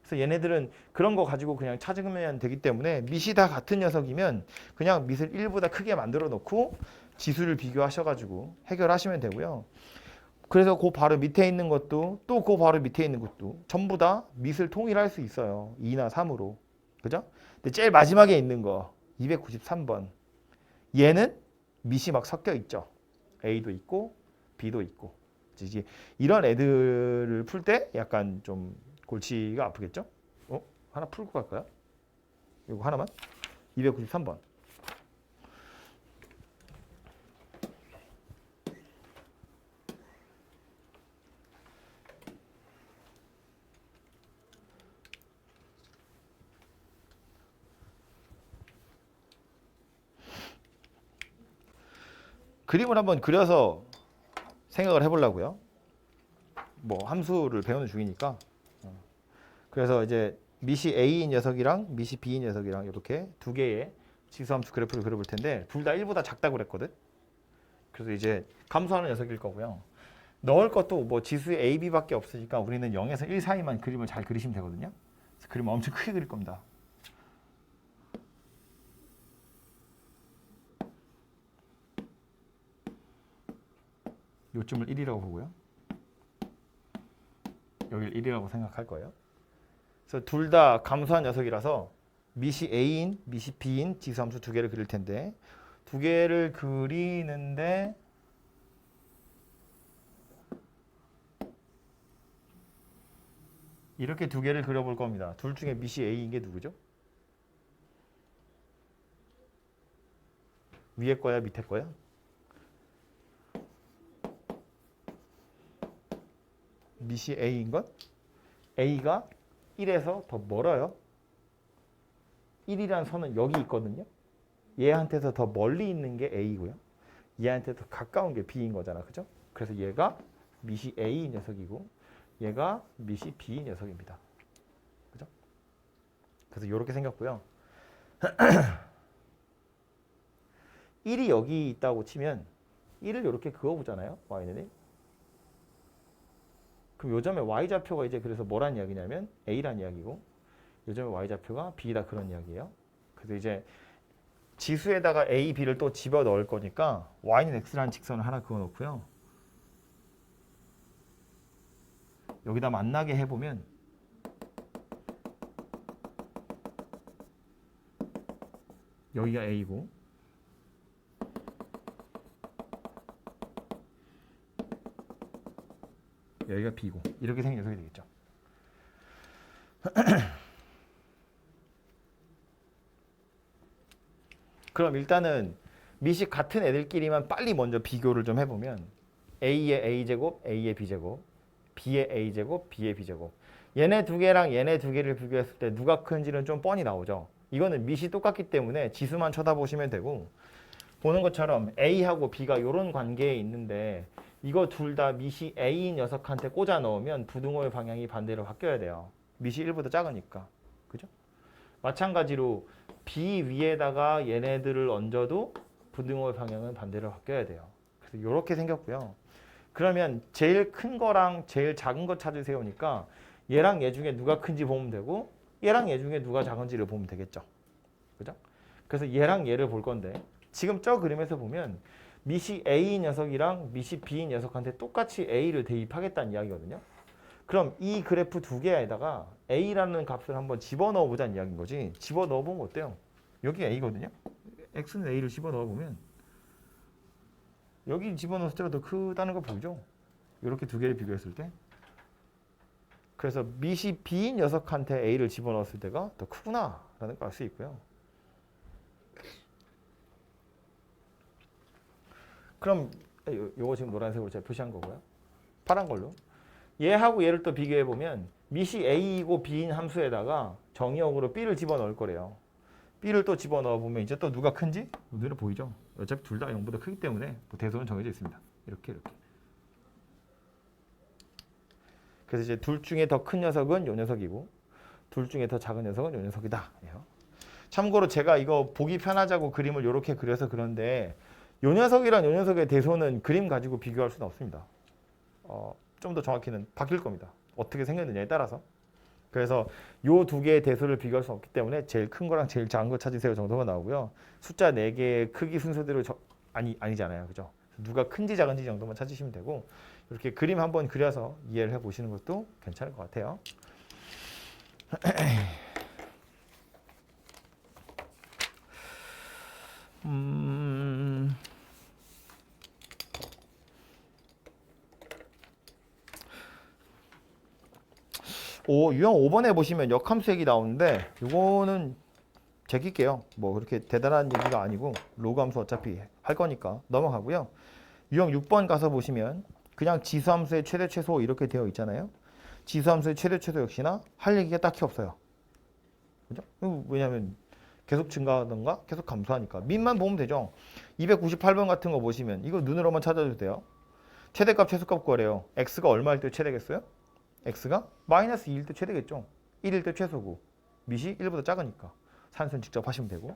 그래서 얘네들은 그런 거 가지고 그냥 찾으면 되기 때문에 밑이 다 같은 녀석이면 그냥 밑을 1보다 크게 만들어 놓고 지수를 비교하셔가지고 해결하시면 되고요. 그래서 그 바로 밑에 있는 것도 또 그 바로 밑에 있는 것도 전부 다 밑을 통일할 수 있어요. 2나 3으로. 그죠? 근데 제일 마지막에 있는 거 293번. 얘는 밑이 막 섞여 있죠. A도 있고 B도 있고. 이제 이런 애들을 풀 때 약간 좀 골치가 아프겠죠? 하나 풀고 갈까요? 이거 하나만? 293번. 그림을 한번 그려서 생각을 해보려고요. 뭐 함수를 배우는 중이니까. 그래서 이제 밑이 A인 녀석이랑 밑이 B인 녀석이랑 이렇게 두 개의 지수함수 그래프를 그려볼 텐데 둘 다 1보다 작다고 그랬거든. 그래서 이제 감소하는 녀석일 거고요. 넣을 것도 뭐 지수 A, B밖에 없으니까 우리는 0에서 1 사이만 그림을 잘 그리시면 되거든요. 그래서 그림을 엄청 크게 그릴 겁니다. 요점을 1이라고 보고요. 여기를 1이라고 생각할 거예요. 그래서 둘 다 감소한 녀석이라서 밑이 A인, 밑이 B인 지수함수 두 개를 그릴 텐데 두 개를 그리는데 이렇게 두 개를 그려볼 겁니다. 둘 중에 밑이 A인 게 누구죠? 위에 거야, 밑에 거야? 밑이 A인 것? A가 1에서 더 멀어요. 1이라는 선은 여기 있거든요. 얘한테서 더 멀리 있는 게 A고요. 얘한테 더 가까운 게 B인 거잖아. 그죠? 그래서 얘가 밑이 A인 녀석이고 얘가 밑이 B인 녀석입니다. 그죠? 그래서 이렇게 생겼고요. 1이 여기 있다고 치면 1을 이렇게 그어보잖아요. y는 1. 그럼 요점의 y좌표가 이제 그래서 뭐란 이야기냐면 a란 이야기고 요점의 y좌표가 b다 그런 이야기예요. 그래서 이제 지수에다가 a, b를 또 집어 넣을 거니까 y는 x라는 직선을 하나 그어 놓고요. 여기다 만나게 해보면 여기가 a고 여기가 b고 이렇게 생긴 녀석이 되겠죠. 그럼 일단은 밑이 같은 애들끼리만 빨리 먼저 비교를 좀 해보면 a의 a제곱, a의 b제곱, b의 a제곱, b의 b제곱 얘네 두 개랑 얘네 두 개를 비교했을 때 누가 큰지는 좀 뻔히 나오죠. 이거는 밑이 똑같기 때문에 지수만 쳐다보시면 되고 보는 것처럼 a하고 b가 이런 관계에 있는데 이거 둘 다 밑이 A인 녀석한테 꽂아 넣으면 부등호의 방향이 반대로 바뀌어야 돼요. 밑이 1보다 작으니까. 그죠? 마찬가지로 B 위에다가 얘네들을 얹어도 부등호의 방향은 반대로 바뀌어야 돼요. 그래서 이렇게 생겼고요. 그러면 제일 큰 거랑 제일 작은 거 찾으세요니까 얘랑 얘 중에 누가 큰지 보면 되고 얘랑 얘 중에 누가 작은지를 보면 되겠죠. 그죠? 그래서 얘랑 얘를 볼 건데 지금 저 그림에서 보면 밑이 A 녀석이랑 밑이 B 녀석한테 똑같이 A를 대입하겠다는 이야기거든요. 그럼 이 그래프 두 개에다가 A라는 값을 한번 집어넣어 보자는 이야기인 거지. 집어넣어 보면 어때요? 여기 A거든요. X는 A를 집어넣어 보면 여기 집어넣었을 때가 더 크다는 거 보이죠? 이렇게 두 개를 비교했을 때. 그래서 밑이 B 녀석한테 A를 집어넣었을 때가 더 크구나라는 걸 알 수 있고요. 그럼 요거 지금 노란색으로 제가 표시한 거고요. 파란 걸로. 얘하고 얘를 또 비교해 보면 밑이 A이고 B인 함수에다가 정의역으로 B를 집어넣을 거래요. B를 또 집어넣어 보면 이제 또 누가 큰지 눈에 보이죠? 어차피 둘 다 0보다 크기 때문에 뭐 대소는 정해져 있습니다. 이렇게. 그래서 이제 둘 중에 더 큰 녀석은 요 녀석이고 둘 중에 더 작은 녀석은 요 녀석이다. 참고로 제가 이거 보기 편하자고 그림을 이렇게 그려서 그런데 요 녀석이랑 요 녀석의 대소는 그림 가지고 비교할 수는 없습니다. 좀 더 정확히는 바뀔 겁니다. 어떻게 생겼느냐에 따라서. 그래서 요 두 개의 대수를 비교할 수 없기 때문에 제일 큰 거랑 제일 작은 거 찾으세요 정도가 나오고요. 숫자 4개의 크기 순서대로 아니잖아요. 그죠? 누가 큰지 작은지 정도만 찾으시면 되고 이렇게 그림 한번 그려서 이해를 해보시는 것도 괜찮을 것 같아요. 유형 5번에 보시면 역함수액이 나오는데 이거는 제낄게요. 뭐 그렇게 대단한 얘기가 아니고 로그 함수 어차피 할 거니까 넘어가고요. 유형 6번 가서 보시면 그냥 지수함수의 최대 최소 이렇게 되어 있잖아요. 지수함수의 최대 최소 역시나 할 얘기가 딱히 없어요. 그죠? 왜냐하면 계속 증가하던가 계속 감소하니까 민만 보면 되죠. 298번 같은 거 보시면 이거 눈으로만 찾아도 돼요. 최대값 최소값 구하래요. x가 얼마일 때 최대겠어요? x가 마이너스 2일 때 최대겠죠. 1일 때 최소고 밑이 1보다 작으니까 산수는 직접 하시면 되고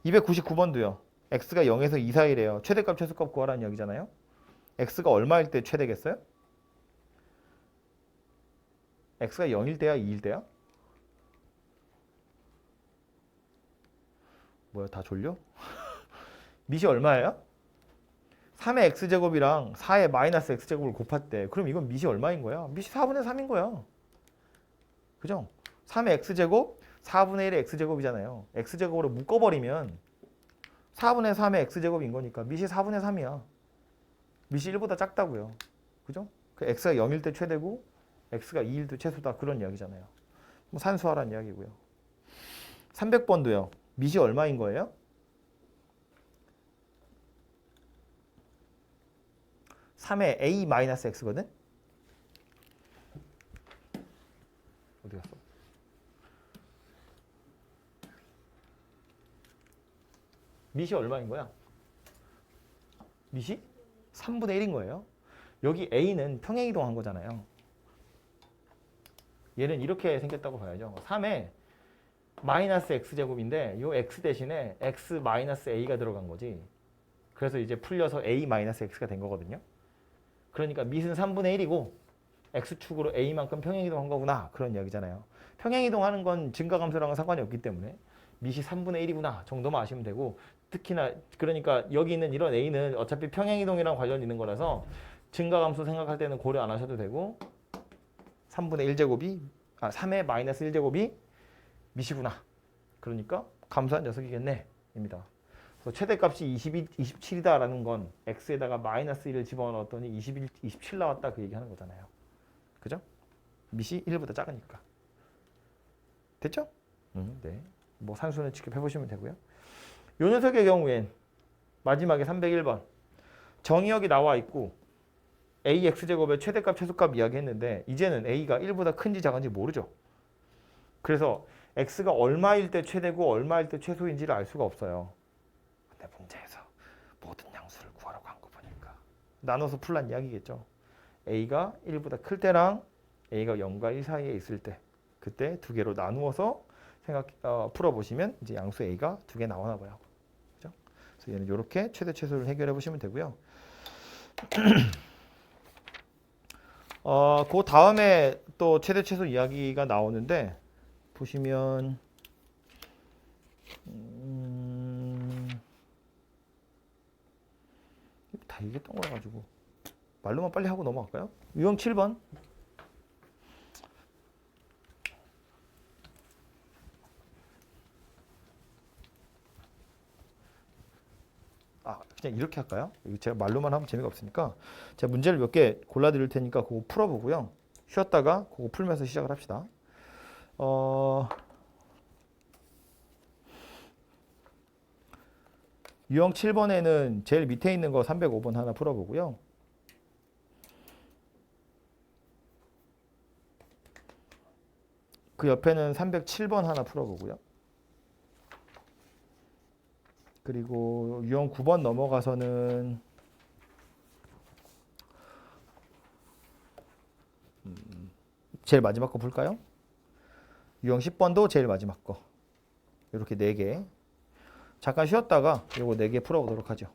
299번도요. x가 0에서 2 사이래요. 최대값 최소값 구하라는 이야기잖아요. x가 얼마일 때 최대겠어요? x가 0일 때야 2일 때야? 뭐야 다 졸려? 밑이 얼마예요? 3의 x제곱이랑 4의 마이너스 x제곱을 곱했대. 그럼 이건 밑이 얼마인 거야? 밑이 4분의 3인 거야. 그죠? 3의 x제곱, 4분의 1의 x제곱이잖아요. x제곱으로 묶어버리면 4분의 3의 x제곱인 거니까 밑이 4분의 3이야. 밑이 1보다 작다고요. 그죠? 그 x가 0일 때 최대고 x가 2일 때 최소다. 그런 이야기잖아요. 뭐 산수하라는 이야기고요. 300번도요. 밑이 얼마인 거예요? 3의 a-x거든? 어디 갔어? 밑이 얼마인 거야? 밑이 3분의 1인 거예요. 여기 a는 평행이동한 거잖아요. 얘는 이렇게 생겼다고 봐야죠. 3의 마이너스 x제곱인데 이 x 대신에 x 마이너스 a가 들어간 거지. 그래서 이제 풀려서 a 마이너스 x가 된 거거든요. 그러니까 밑은 3분의 1이고 x축으로 a만큼 평행이동한 거구나. 그런 이야기잖아요. 평행이동하는 건 증가감소랑은 상관이 없기 때문에 밑이 3분의 1이구나 정도만 아시면 되고 특히나 그러니까 여기 있는 이런 a는 어차피 평행이동이랑 관련 있는 거라서 증가감소 생각할 때는 고려 안 하셔도 되고 3분의 1제곱이 3의 마이너스 1제곱이 밑이구나. 그러니까 감소한 녀석이겠네. 입니다. 그래서 최대값이 27이다라는 건 x에다가 마이너스 1을 집어넣었더니 27 나왔다 그 얘기하는 거잖아요. 그죠? 밑이 1보다 작으니까. 됐죠? 네. 뭐 산수는 직접 해보시면 되고요. 요 녀석의 경우엔 마지막에 301번 정의역이 나와 있고 ax제곱의 최대값 최소값 이야기했는데 이제는 a가 1보다 큰지 작은지 모르죠. 그래서 x가 얼마일 때 최대고 얼마일 때 최소인지를 알 수가 없어요. 근데 문제에서 모든 양수를 구하라고 한 거 보니까 나눠서 풀란 이야기겠죠. a가 1보다 클 때랑 a가 0과 1 사이에 있을 때 그때 두 개로 나누어서 풀어보시면 이제 양수 a가 두 개 나오나 봐요. 그죠? 그래서 얘는 이렇게 최대 최소를 해결해 보시면 되고요. 그 다음에 또 최대 최소 이야기가 나오는데 보시면 다 얘기했던 거 가지고 말로만 빨리 하고 넘어갈까요? 유형 7번 그냥 이렇게 할까요? 제가 말로만 하면 재미가 없으니까 제가 문제를 몇 개 골라 드릴 테니까 그거 풀어보고요. 쉬었다가 그거 풀면서 시작을 합시다. 유형 7번에는 제일 밑에 있는 거 305번 하나 풀어보고요. 그 옆에는 307번 하나 풀어보고요. 그리고 유형 9번 넘어가서는 제일 마지막 거 볼까요? 유형 10번도 제일 마지막 거. 이렇게 4개. 잠깐 쉬었다가 요거 4개 풀어보도록 하죠.